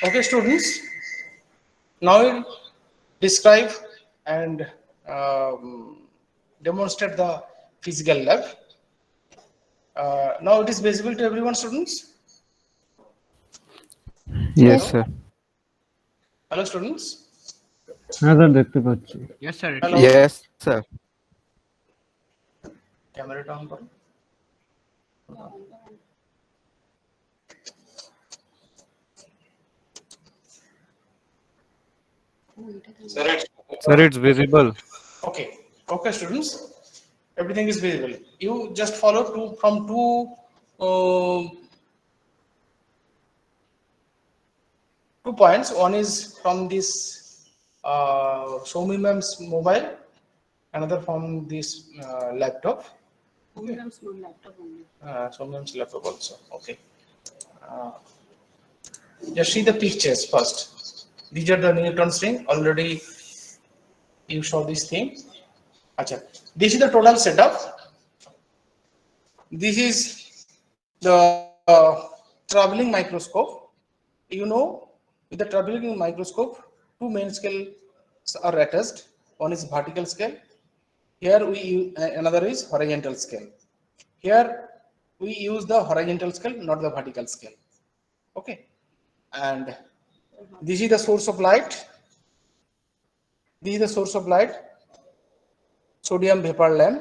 Okay, students. Now we'll describe and demonstrate the physical lab. Now it is visible to everyone, students.
Yes,
Hello?
sir.
Hello, students.
হ্যাঁ sir দেখতে পাচ্ছি।
Yes, sir.
Hello.
Yes, sir.
Camera on করো।
Sir, it's visible.
Okay. Okay, students. Everything is visible. You just follow from two points. One is from this Xiaomi ma'am's mobile, another from this laptop. Xiaomi ma'am's laptop also. Okay. Just see the pictures first. These are the Newton's ring. Already you saw this thing. Achha. This is the total setup. This is the traveling microscope. You know, with the traveling microscope, two main scales are attached. One is vertical scale. Here we use, another is horizontal scale. Here we use the horizontal scale, not the vertical scale. Okay. And this is the source of light. This is the source of light. Sodium vapor lamp.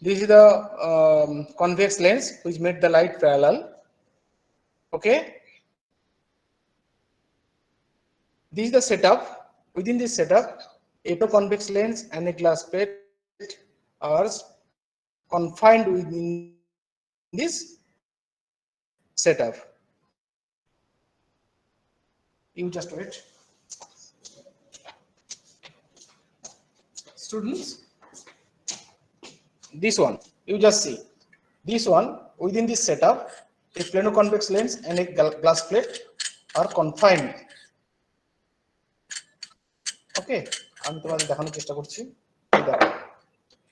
This is the convex lens which made the light parallel. Okay. This is the setup. Within this setup, a convex lens and a glass plate are confined within this setup. You just wait. Students, this one, you just see. This one, within this setup, a plano-convex lens and a glass plate are confined. Okay, আমি তোমাদের দেখানোর চেষ্টা করছি।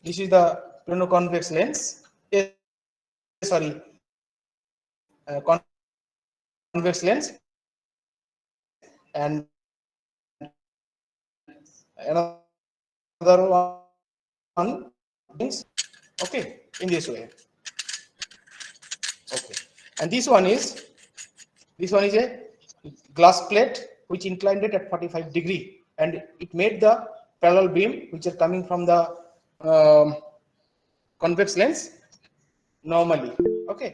This is the plano-convex lens. Sorry, convex lens, and another one is okay in this way. Okay, and this one is a glass plate which inclined it at 45 degree, and it made the parallel beam which are coming from the convex lens normally. Okay,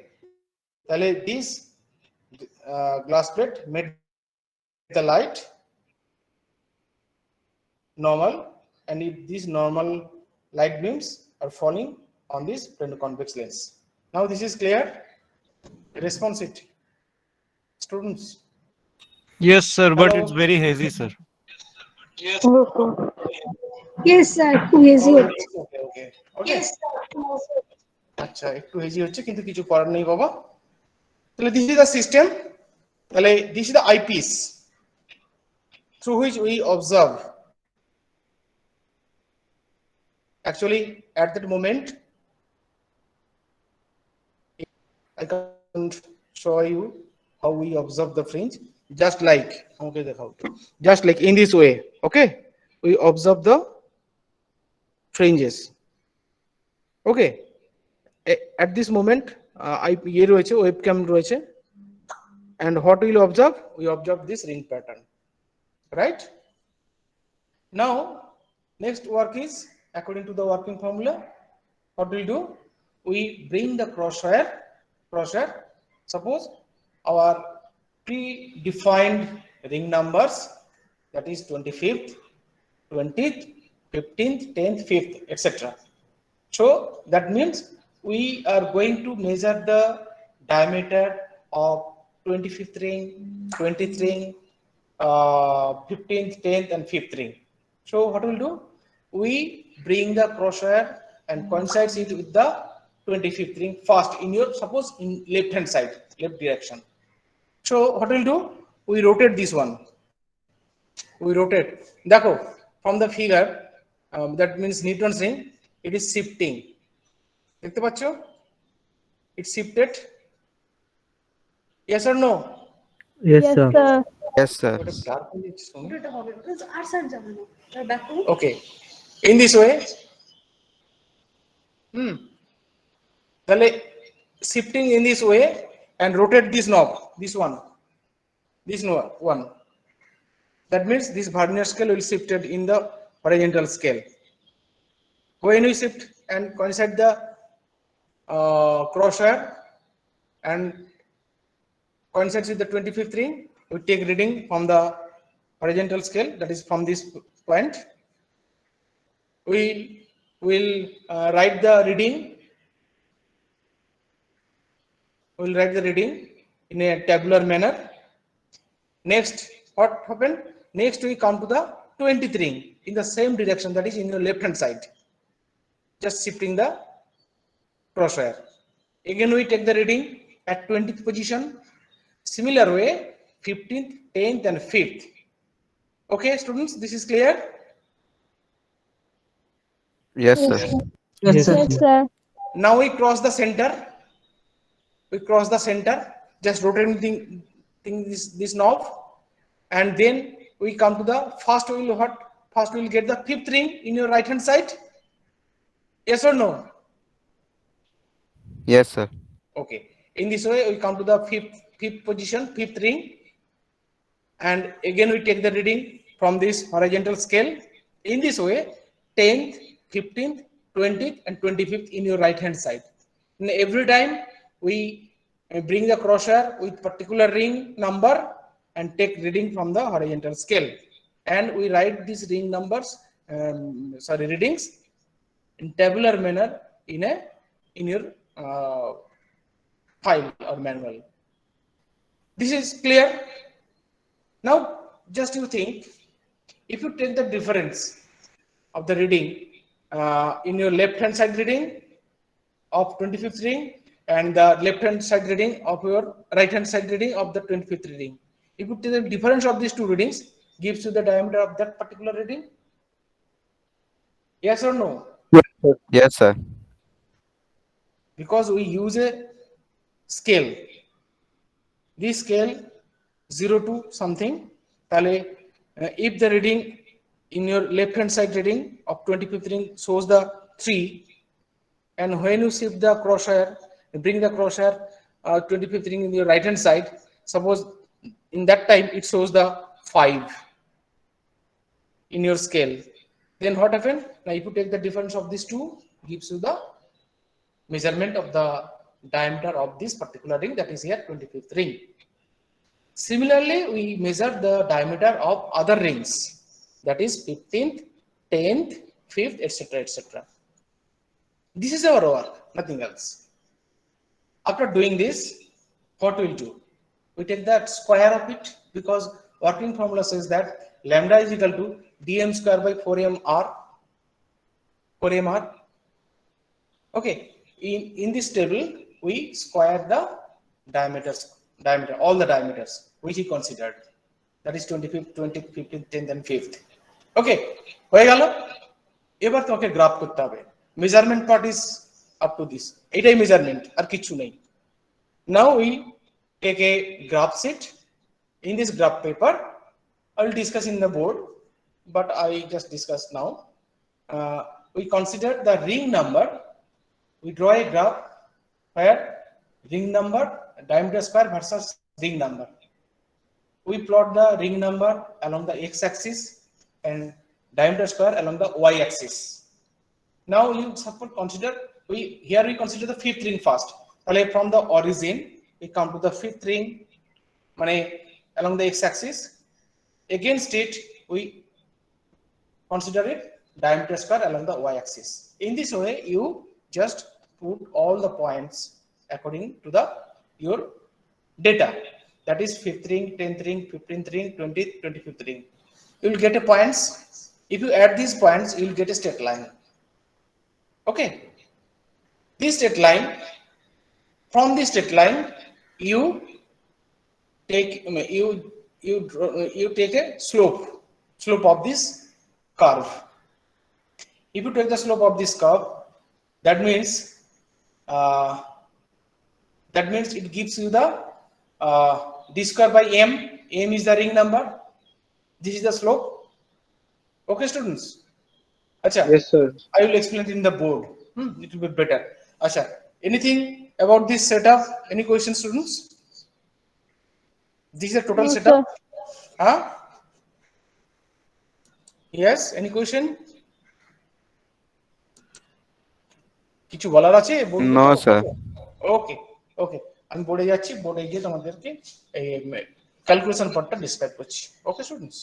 this glass plate made the light normal, and if these normal light beams are falling on this plano-convex lens. Now this is clear. Response it, students.
Yes, sir, but
Hello?
it's very hazy, sir.
Yes,
Yes, sir. Too easy.
Okay. Yes, sir. আচ্ছা একটু hazy হচ্ছে কিন্তু কিছু করার নেই বাবা। তাহলে this is the system. তাহলে this is the eyepiece through which we observe. Actually, at that moment, I can't show you how we observe the fringe. Just like, okay, just like in this way. Okay, we observe the fringes. Okay, at this moment, webcam রয়েছে, and what we'll observe? We observe this ring pattern, right? Now, next work is according to the working formula. What we do? We bring the crosshair. Suppose our predefined ring numbers, that is 25th, 20th, 15th, 10th, 5th, etc. So that means we are going to measure the diameter of 25th ring, 20th ring, 15th, 10th, and 5th ring. So what we'll do? We bring the crosshair and coincides it with the 25th ring first in your, suppose in left hand side, left direction. So what we'll do? We rotate this one. We rotate. Dekho, from the figure, that means Newton's ring, it is shifting. দেখতে পাচ্ছো? It's shifted. Yes or no?
Yes,
Yes,
sir.
sir.
Yes, sir.
Okay. In this way, shifting in this way and rotate this knob, this one. That means this vernier scale will shift it in the horizontal scale. When we shift and coincide the crosshair and coincides with the 25th ring, we take reading from the horizontal scale, that is from this point. We will write the reading. We'll write the reading in a tabular manner. Next, what happened? Next, we come to the 20th ring in the same direction, that is in your left hand side. Just shifting the crosshair. Again, we take the reading at 20th position. Similar way, 15th, 10th, and 5th. Okay, students, this is clear?
Yes, sir.
Yes, sir.
Yes, sir.
Now we cross the center. Just rotating this knob, and then we come to the first. We will get the 5th ring in your right hand side. Yes or no?
Yes, sir.
Okay. In this way, we come to the fifth position, 5th ring, and again we take the reading from this horizontal scale. In this way, 10th, 15th, 20th, and 25th in your right hand side. And every time we bring the crosshair with particular ring number and take reading from the horizontal scale, and we write these ring numbers, readings in tabular manner in your file or manual. This is clear. Now, just you think, if you take the difference of the reading in your left hand side reading of 25th ring and the left hand side reading of your right hand side reading of the 25th reading, if you take the difference of these two readings, gives you the diameter of that particular reading. Yes or no?
Yes, sir.
Because we use a scale. This scale 0 to something. If the reading in your left hand side reading of 25th ring shows the 3, and when you shift the crosshair, bring the crosshair 25th ring in your right hand side, suppose in that time it shows the 5 in your scale, then what happened? Now if you take the difference of these two, gives you the measurement of the diameter of this particular ring, that is here 25th ring. Similarly, we measure the diameter of other rings, that is 15th, 10th, 5th, etc., etc. This is our work, nothing else. After doing this, what we'll do? We take the square of it, because working formula says that lambda is equal to dm square by 4mr. Okay, in this table, we square the diameter, all the diameters which he considered, that is 25th, 20th, 15th, 10th, and 5th. Okay, হয়ে গেল। এবার তোমাকে graph করতে হবে। Measurement part is up to this, এটাই measurement, আর কিছু নেই। Now we take a graph sheet. In this graph paper, I will discuss in the board, but I just discuss now. We consider the ring number. We draw a graph where ring number, diameter square versus ring number. We plot the ring number along the x-axis and diameter square along the y-axis. Now you suppose consider, here we consider the 5th ring first. From the origin, we come to the 5th ring along the x-axis. Against it, we consider it diameter square along the y-axis. In this way, you just put all the points according to your data. That is 5th ring, 10th ring, 15th ring, 20th, 25th ring. You will get a points. If you add these points, you will get a straight line. Okay. This straight line, from this straight line, you take a slope of this curve. If you take the slope of this curve, that means it gives you the d square by m. M is the ring number. This is the slope. Okay, students. Acha.
Yes, sir.
I will explain it in the board. It will be better. Acha. Anything about this setup? Any questions, students? This is the total
No,
setup.
sir.
Huh? Yes. Any question? কিছু বলার আছে?
No, sir.
ওকে ওকে, আমি বোর্ডে যাচ্ছি, বোর্ডে গিয়ে তোমাদেরকে এই ক্যালকুলেশন পার্টটা ডিসক্রাইব করছি। Okay students.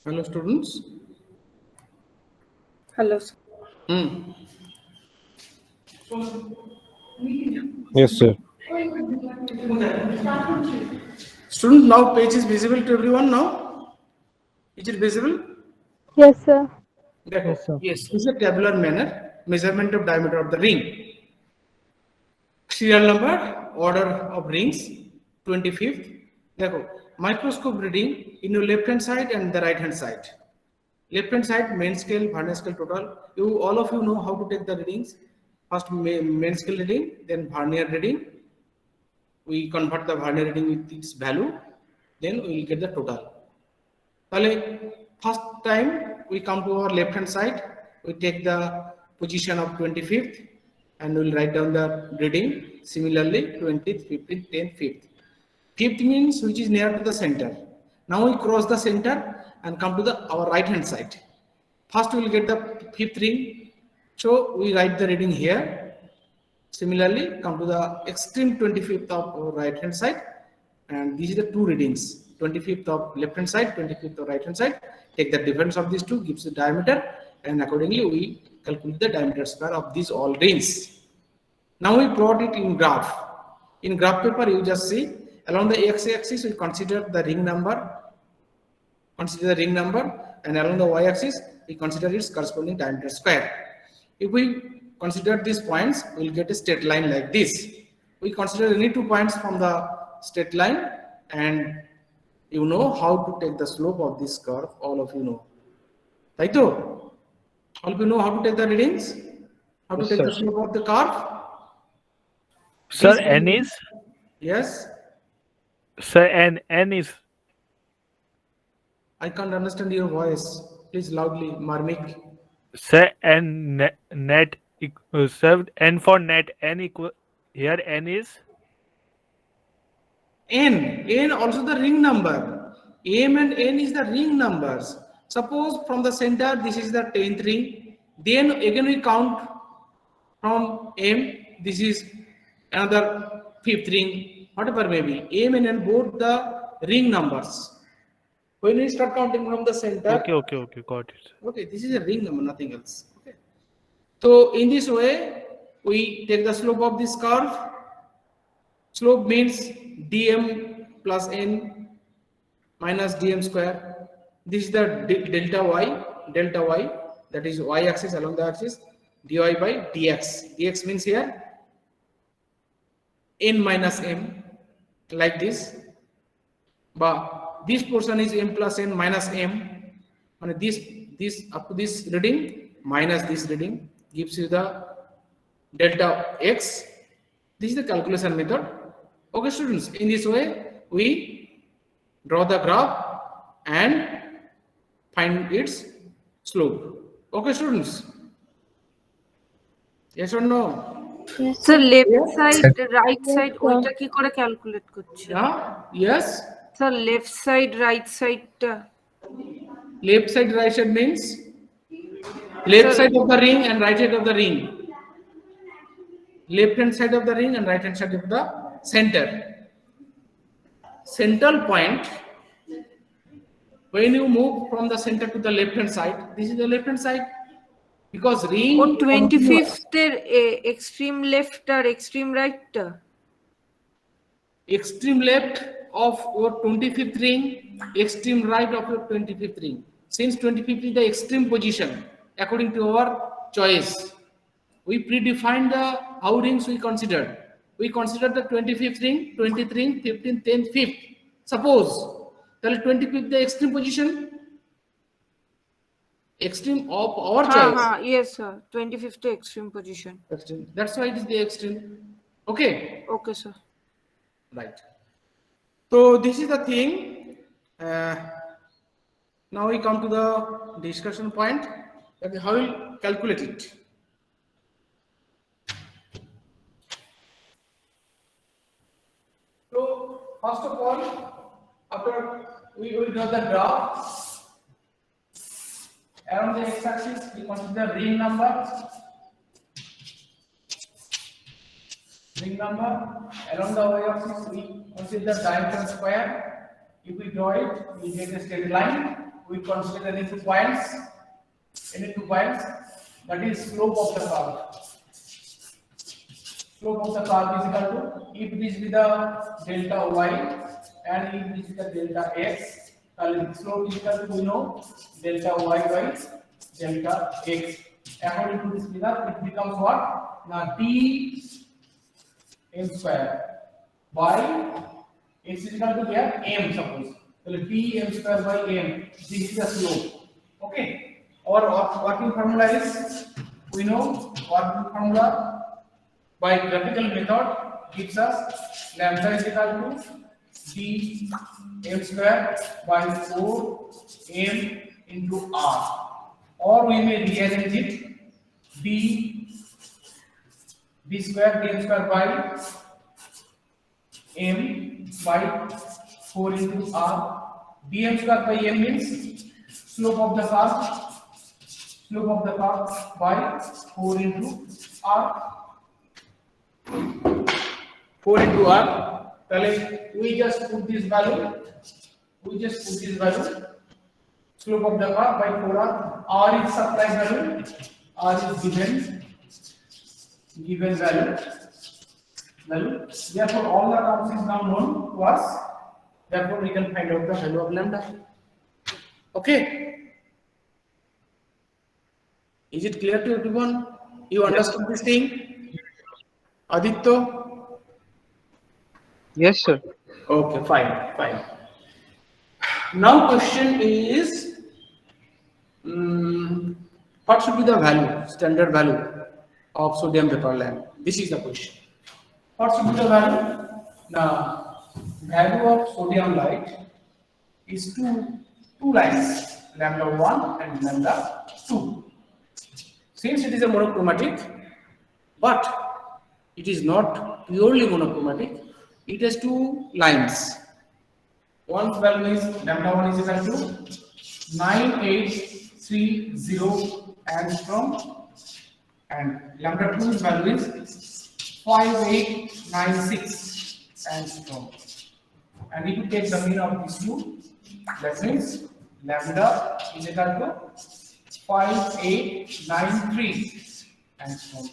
Hello students.
Hello.
Yes, sir.
Student, now page is visible to everyone now? Is it visible?
Yes, sir.
Yes,
sir.
Yes.
This is a tabular manner, measurement of diameter of the ring. Serial number, order of rings, 25th. देखो, microscope reading in your left hand side and the right hand side. Left hand side, main scale, vernier scale total. You all of you know how to take the readings. First main scale reading, then vernier reading. We convert the vernier reading with its value, then we will get the total. First time we come to our left hand side, we take the position of 25th and we will write down the reading. Similarly, 20th, 15th, 10th, 5th. 5th means which is near to the center. Now we cross the center and come to our right hand side. First we will get the 5th ring, so we write the reading here. Similarly, come to the extreme 25th of right hand side, and these are the two readings, 25th of left hand side, 25th of right hand side. Take the difference of these two, gives the diameter, and accordingly we calculate the diameter square of these all rings. Now we plot it in graph. In graph paper you just see along the x-axis we consider the ring number, and along the y-axis we consider its corresponding diameter square. If we consider these points, we will get a straight line like this. We consider any 2 points from the straight line, and you know how to take the slope of this curve. All of you know. Right? All of you know how to take the readings, how to
Yes,
take
sir.
the slope of the curve.
Sir,
This-
n is?
Yes,
Sir, n is?
I can't understand your voice. Please loudly, Marmik.
Sir, n net, sir, n for net, n equal, here n is?
N also the ring number. M and N is the ring numbers. Suppose from the center, this is the 10th ring. Then again we count from M. This is another 5th ring, whatever may be. M and N both the ring numbers. When we start counting from the center,
Okay, got it.
okay, this is a ring number, nothing else. Okay. So in this way, we take the slope of this curve. Slope means dm plus n minus dm square. This is the delta y, that is y-axis along the axis, dy by dx. Dx means here n minus m, like this. But this portion is m plus n minus m. And this up to this reading minus this reading gives you the delta x. This is the calculation method. Okay, students, in this way we draw the graph and find its slope. Okay, students. Yes or no?
Yes,
sir
sir.
Left
Yes.
Side right
Yes,
side
sir.
ওইটা কি করে calculate করছে?
Yeah. Yes.
Sir left side right সাইডটা
Left side, right side means left
Sir.
side of the ring and right side of the ring. Left hand side of the ring and right hand side of the center. Central point. When you move from the center to the left hand side, this is the left hand side because ring.
ও 25th এর extreme left আর extreme রাইটটা
Extreme left of your 25th ring, extreme right of your 25th ring. Since 25th is the extreme position, according to our choice, we predefine the how rings we consider. We consider the 25th ring, 20th ring, 15th, 10th, 5th. Suppose the 25th the extreme position, extreme of our
হ্যাঁ
choice.
হ্যাঁ yes sir 25th extreme position
Extreme. That's why it is the extreme. Okay.
Okay sir
Right. So this is the thing. Now we come to the discussion point. That is how we calculate it. So first of all, after we will draw the graph. Around the x-axis, we consider ring number. Ring number. Along the y-axis, we consider diameter square. If we draw it, we get a straight line. We consider any 2 points. Any 2 points. That is slope of the curve. Slope of the curve is equal to if this be the delta y and if this is the delta x. Slope is equal to we know delta y by delta x. According to this figure, it becomes what? Now t m square by x is equal to here m suppose. So t m square by m. This is the slope. Okay. Our working formula is we know working formula by graphical method gives us lambda is equal to d m square by 4 m into r, or we may rearrange it d square d m square by m by 4 into r. dm square by m means slope of the curve by 4 into r. 4 into r. We just put this value. Slope of the curve by 4r. R is supplied value. R is given value. Therefore, all the terms is now known to us. Therefore, we can find out the value of lambda. Okay. Is it clear to everyone? You understood this thing? Aditya?
Yes, sir.
Okay, fine. Now question is, what should be the value, standard value of sodium vapor lamp? This is the question. What should be the value? Now, value of sodium light is two lines, lambda 1 and lambda 2. Since it is a monochromatic, but it is not purely monochromatic, it has 2 lines. One value is lambda 1 is equal to 9830 angstrom, and lambda 2's value is 5896 angstrom. And if you take the mean of these two, that means lambda is equal to 5893 angstrom.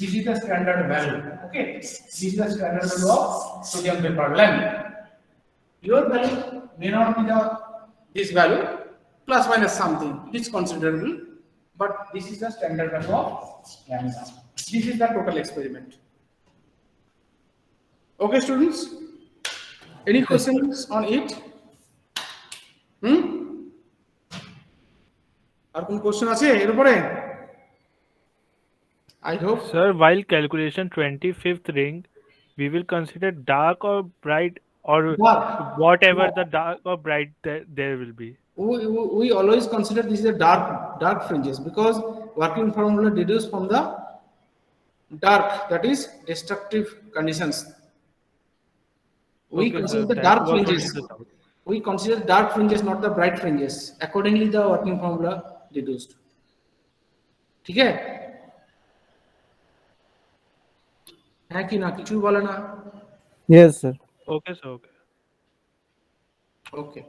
This is the standard value. Okay, this is the standard value of sodium vapor lamp. Your value may not be this value, plus minus something. It is considerable, but this is the standard value of lambda. This is the total experiment. Okay, students. Any questions on it? আর কোন question আছে এর উপরে? I hope.
Sir, while calculation 25th ring, we will consider dark or bright or whatever the dark or bright there will be.
We always consider this is a dark fringes because working formula deduced from the dark, that is destructive conditions. We
Okay,
consider
sir.
the
That
dark
was only
fringes.
the doubt.
We consider dark fringes, not the bright fringes. Accordingly, the working formula deduced. ठीक है? है कि ना? किचु बोला ना?
Yes, sir.
Okay, sir. Okay.
Okay.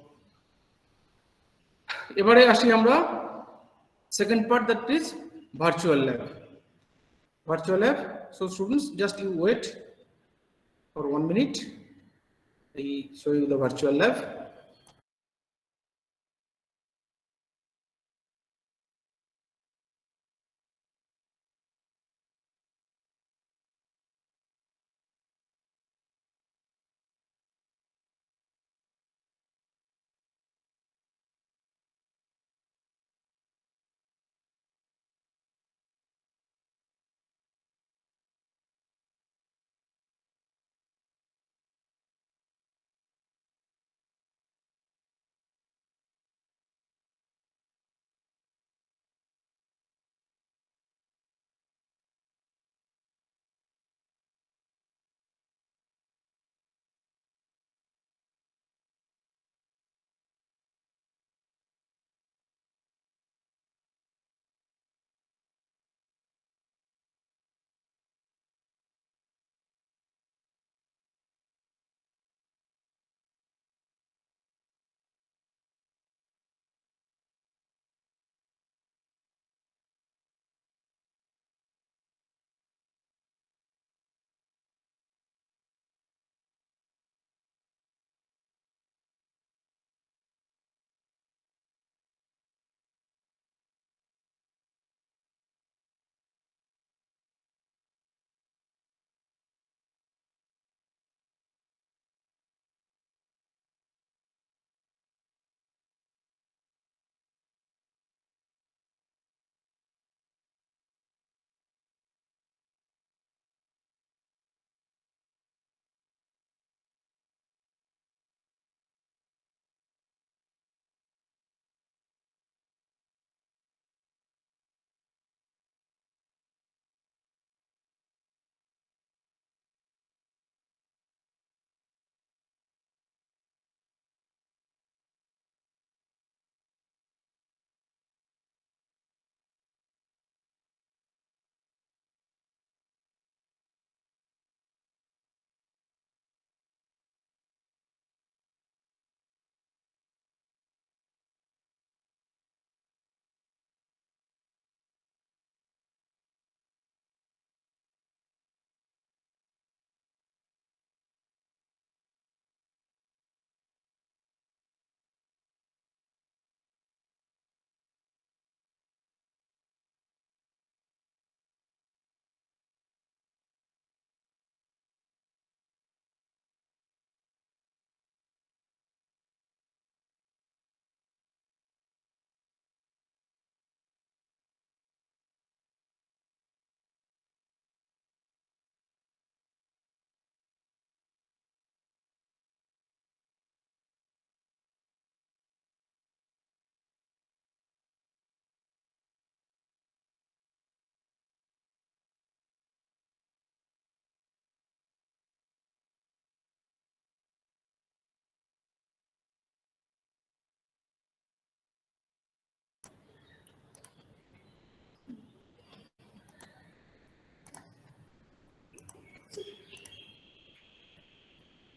এবারে আসি আমরা second part, that is virtual lab. Virtual lab. So students, just you wait for 1 minute. I show you the virtual lab.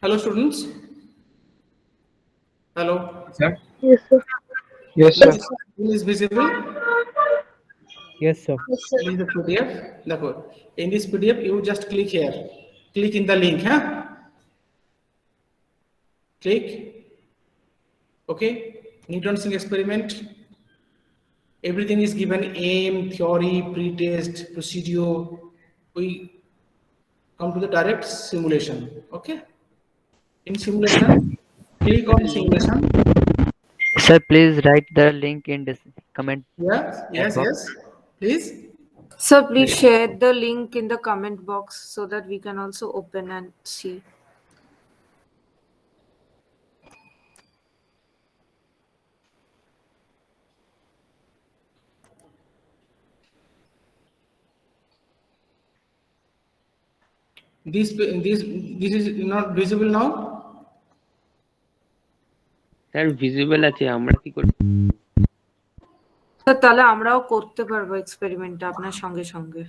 Hello students. Hello.
Sir?
Yes, sir.
Yes, sir.
Is visible?
Yes, sir.
In the PDF. देखो, in this PDF you just click here. Click in the link, huh? Click. Okay. Newton's experiment. Everything is given: aim, theory, pre-test, procedure. We come to the direct simulation. Okay. In simulation, click on simulation.
Sir, please write the link in this comment.
Yes. Please.
Sir, please share the link in the comment box so that we can also open and see.
This is not visible now.
Sir visible আছে, আমরা কি করব?
Sir তাহলে আমরাও করতে পারবো এক্সপেরিমেন্টটা আপনার সঙ্গে সঙ্গে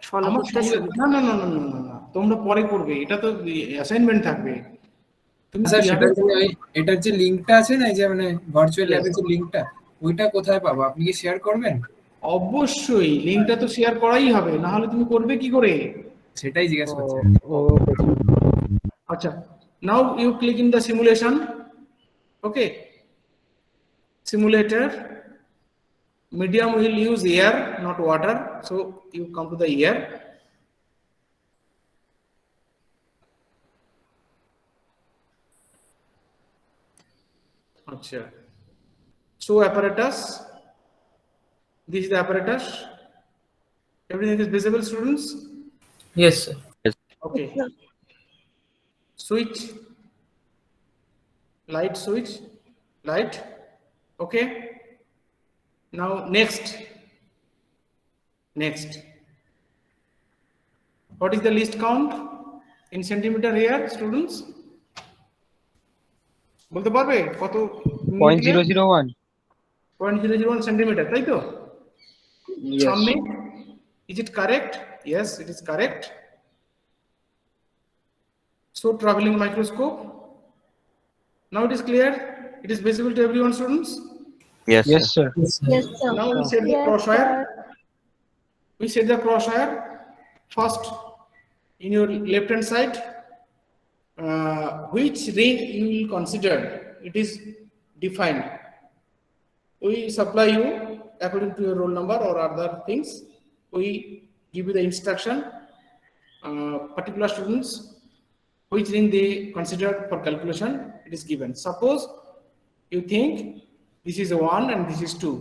ফলো করতে সুবিধা।
না না না না না না, তোমরা পরে করবে, এটা তো অ্যাসাইনমেন্ট থাকবে। তুমি
স্যার সেটার জন্য এটার যে লিংকটা আছে না, এই যে মানে ভার্চুয়াল ল্যাবের যে লিংকটা, ওইটা কোথায় পাবো? আপনি কি শেয়ার করবেন?
অবশ্যই লিংকটা তো শেয়ার করাই হবে, না হলে তুমি করবে কি করে?
সেটাই জিজ্ঞাসা করছি।
আচ্ছা, now you click in the simulation. Okay, simulator, medium will use air, not water, so you come to the air. Acha. So apparatus, this is the apparatus. Everything is visible, students?
Yes, sir.
Okay. Switch, light switch, light. Okay. Now next. What is the least count in centimeter here, students? বলতে পারবে কত?
0.001
0.001 centimeter, তাই তো?
Yes.
Submit. Is it correct? Yes, it is correct. So traveling microscope. Now it is clear. It is visible to everyone, students.
Yes,
Yes,
sir.
sir.
Yes, sir.
Now we set the crosshair. We set the crosshair first in your left hand side. Which ring you will consider? It is defined. We supply you according to your roll number or other things. We give you the instruction. Particular students, which ring they consider for calculation, it is given. Suppose you think this is a 1 and this is 2.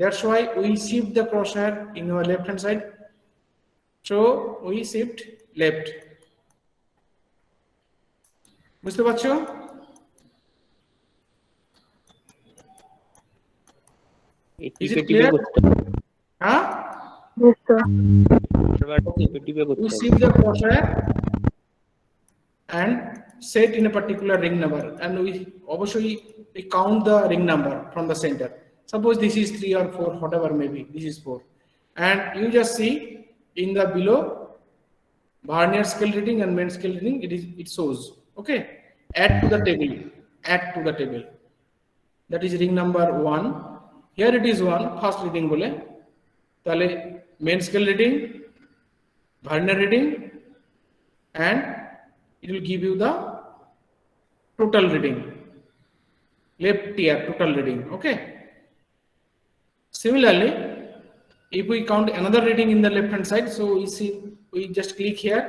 That's why we shift the crosshair in our left hand side. So we shift left. বুঝতে পারছো? Is it clear? Huh?
Yes, sir.
We shift the crosshair and set in a particular ring number, and we obviously we count the ring number from the center. Suppose this is 3 or 4, whatever maybe, this is 4, and you just see in the below vernier scale reading and main scale reading, it shows. Okay, add to the table, that is ring number 1. Here it is 1, first reading bole, tale main scale reading, vernier reading, and it will give you the total reading, left tier total reading. Okay, similarly if we count another reading in the left hand side, so we see, we just click here,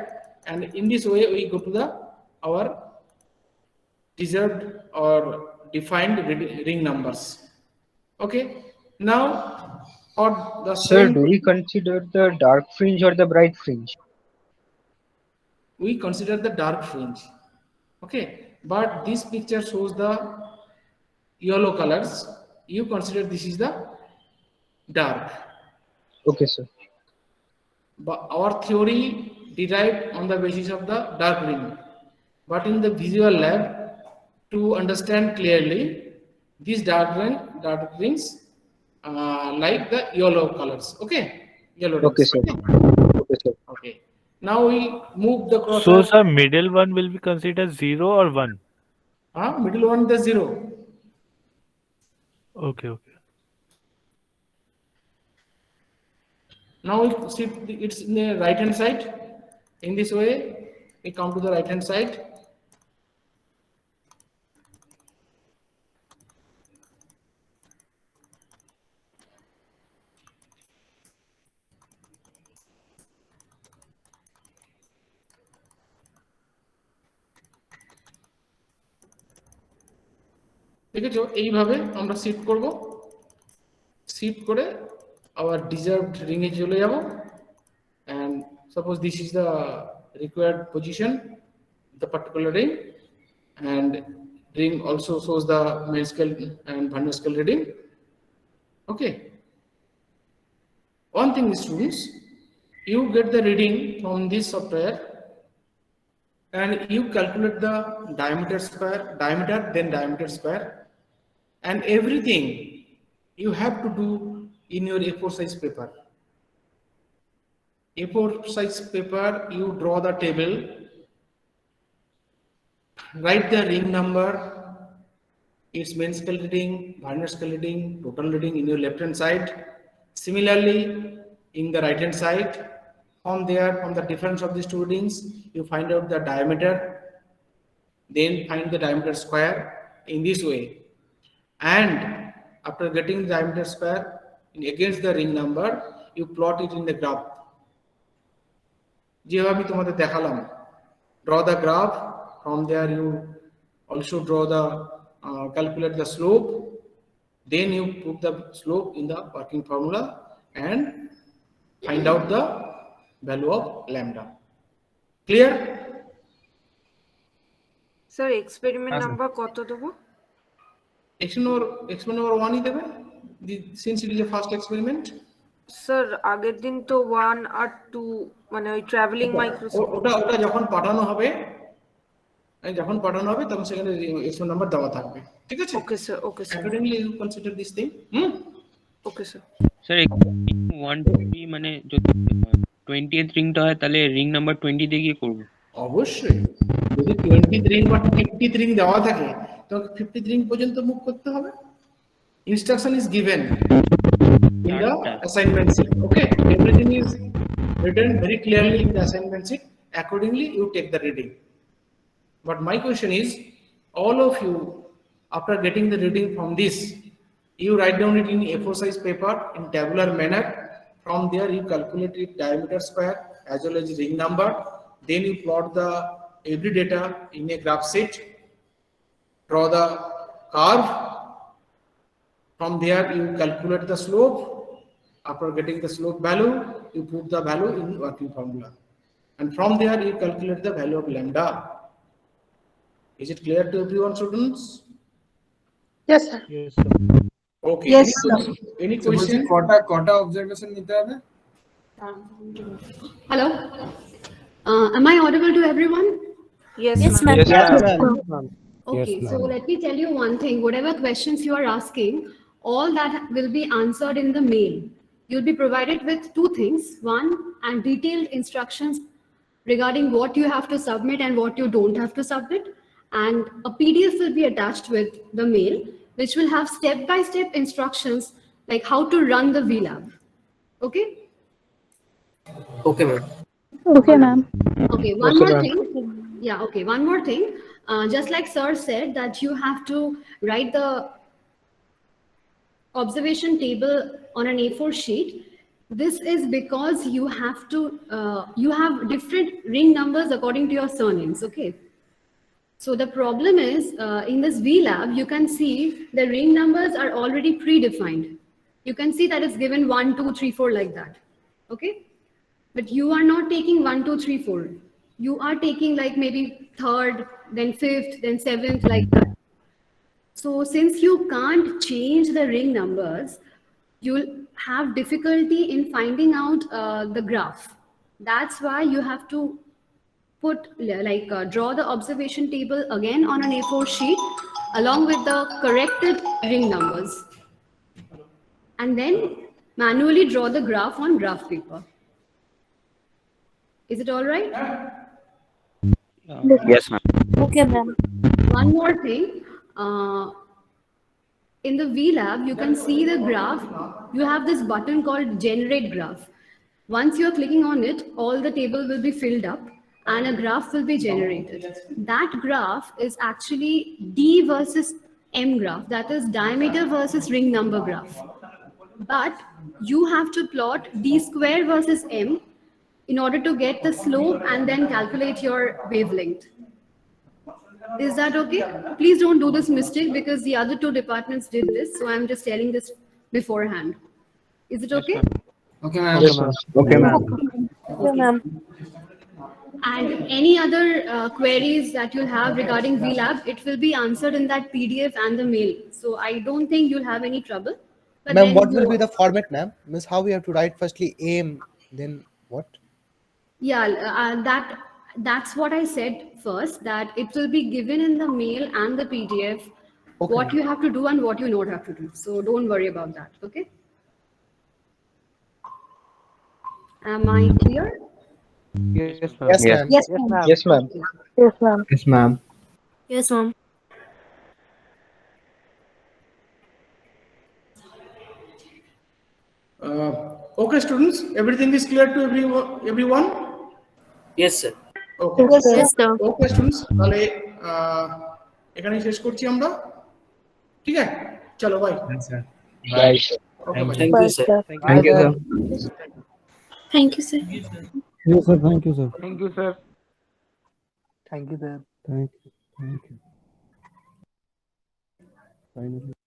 and in this way we go to the our reserved or defined ring numbers. Okay, now for the
Sir, do we consider the dark fringe or the bright fringe?
we consider the dark fringe. Okay, but this picture shows the yellow colors. You consider this is the dark.
Okay, sir.
But our theory derived on the basis of the dark ring. But in the visual lab, to understand clearly, these dark rings like the yellow colors. Okay, yellow rings.
Okay, sir. Okay, sir.
Okay. Now we move the crosshair.
So, sir, middle one will be considered 0 or 1?
Middle one the 0.
Okay.
Now we see it's in the right hand side. In this way, we come to the right hand side. দেখেছো, এইভাবে আমরা shift করব, shift করে our deserved ring এ চলে যাব, and suppose this is the required position, the particular ring, and ring also shows the main scale and vernier scale reading. Okay, one thing, students, you get the reading from this software and you calculate the diameter square, then diameter square, and everything you have to do in your A4 size paper. A4 size paper, you draw the table, write the ring number, its main scale reading, vernier scale reading, total reading in your left hand side. Similarly, in the right hand side, from the difference of these two readings, you find out the diameter, then find the diameter square in this way. And after getting the diameter square against the ring number, you plot it in the graph. যেভাবে আমি তোমাদের দেখালাম, draw the graph. From there you also draw the calculate the slope, then you put the slope in the working formula and find out the value of lambda. Clear?
Sir, experiment number কত দেবো?
Experiment number 1 ই দেবে, since it is a first experiment.
Sir আগের দিন তো 1 আর 2 মানে ওই travelling microscope
ওটা যখন পাঠানো হবে তখন সেখানে এক্সপেরিমেন্ট নাম্বার দেওয়া থাকবে, ঠিক আছে?
Okay sir, okay sir,
accordingly you consider this thing.
Okay sir.
Sir 1 2 3 মানে যদি 20th রিংটা হয় তাহলে রিং নাম্বার 20 দিয়ে গিয়ে করব?
অবশ্যই, যদি 20th রিং বা 50th রিং দেওয়া থাকে তখন 50th রিং পর্যন্ত মুভ করতে হবে। Instruction is given in the assignment sheet. Okay, everything is written very clearly in the assignment sheet. Accordingly, you take the reading. But my question is, all of you, after getting the reading from this, you write down it in A4 size paper in tabular manner. From there, you calculate it diameter square as well as ring number. Then you plot the every data in a graph sheet. Draw the curve. From there, you calculate the slope. After getting the slope value, you put the value in working formula. And from there, you calculate the value of lambda. Is it clear to everyone, students?
Yes, sir.
Yes, sir.
Okay.
Yes, sir.
Any question?
কটা observation নিতে হবে?
Hello. Am I audible to everyone?
Yes,
ma'am.
Yes, ma'am.
Okay, so let me tell you one thing. Whatever questions you are asking, all that will be answered in the mail. You'll be provided with two things. One, and detailed instructions regarding what you have to submit and what you don't have to submit. And a PDF will be attached with the mail, which will have step-by-step instructions like how to run the VLab. Okay?
Okay, ma'am.
Okay, ma'am.
Okay, one more thing. Yeah, okay, one more thing. Just like sir said that you have to write the observation table on an A4 sheet. This is because you have to, you have different ring numbers according to your surnames, okay? So the problem is, in this VLab, you can see the ring numbers are already predefined. You can see that it's given 1, 2, 3, 4 like that, okay? But you are not taking 1, 2, 3, 4. You are taking like maybe 3rd, then 5th, then 7th, like that. So since you can't change the ring numbers, you'll have difficulty in finding out the graph. That's why you have to put draw the observation table again on an A4 sheet along with the corrected ring numbers. And then manually draw the graph on graph paper. Is it all right?
Yes, ma'am.
Okay, ma'am.
One more thing. In the VLab, you can see the graph. You have this button called Generate Graph. Once you're clicking on it, all the table will be filled up and a graph will be generated. That graph is actually D versus M graph. That is diameter versus ring number graph. But you have to plot D square versus M in order to get the slope and then calculate your wavelength. Is that okay? Please don't do this mistake because the other two departments did this. So I'm just telling this beforehand. Is it okay?
Okay, ma'am.
Okay, ma'am.
Okay, ma'am.
And any other queries that you'll have regarding VLab, it will be answered in that PDF and the mail. So I don't think you'll have any trouble.
Ma'am, what will be the format, ma'am? Means how we have to write firstly aim, then what?
Yeah, that's what I said first, that it will be given in the mail and the PDF, what you have to do and what you not have to do. So don't worry about that, okay? Am I clear?
Yes, ma'am.
Yes, ma'am.
Yes, ma'am.
Yes, ma'am.
Yes, ma'am.
Yes, ma'am.
Yes, ma'am.
Okay, students, everything is clear to everyone?
Yes, sir.
Okay.
Yes, sir.
Okay students, তাহলে এখানেই শেষ করছি আমরা, ঠিক আছে? চলো bye.
sir.
Bye.
Okay bye.
Thank you, sir.
Thank you, sir.
Thank you, sir.
Yes, sir. Thank you, sir.
Thank you, sir.
Thank you, sir. Thank you. Finally.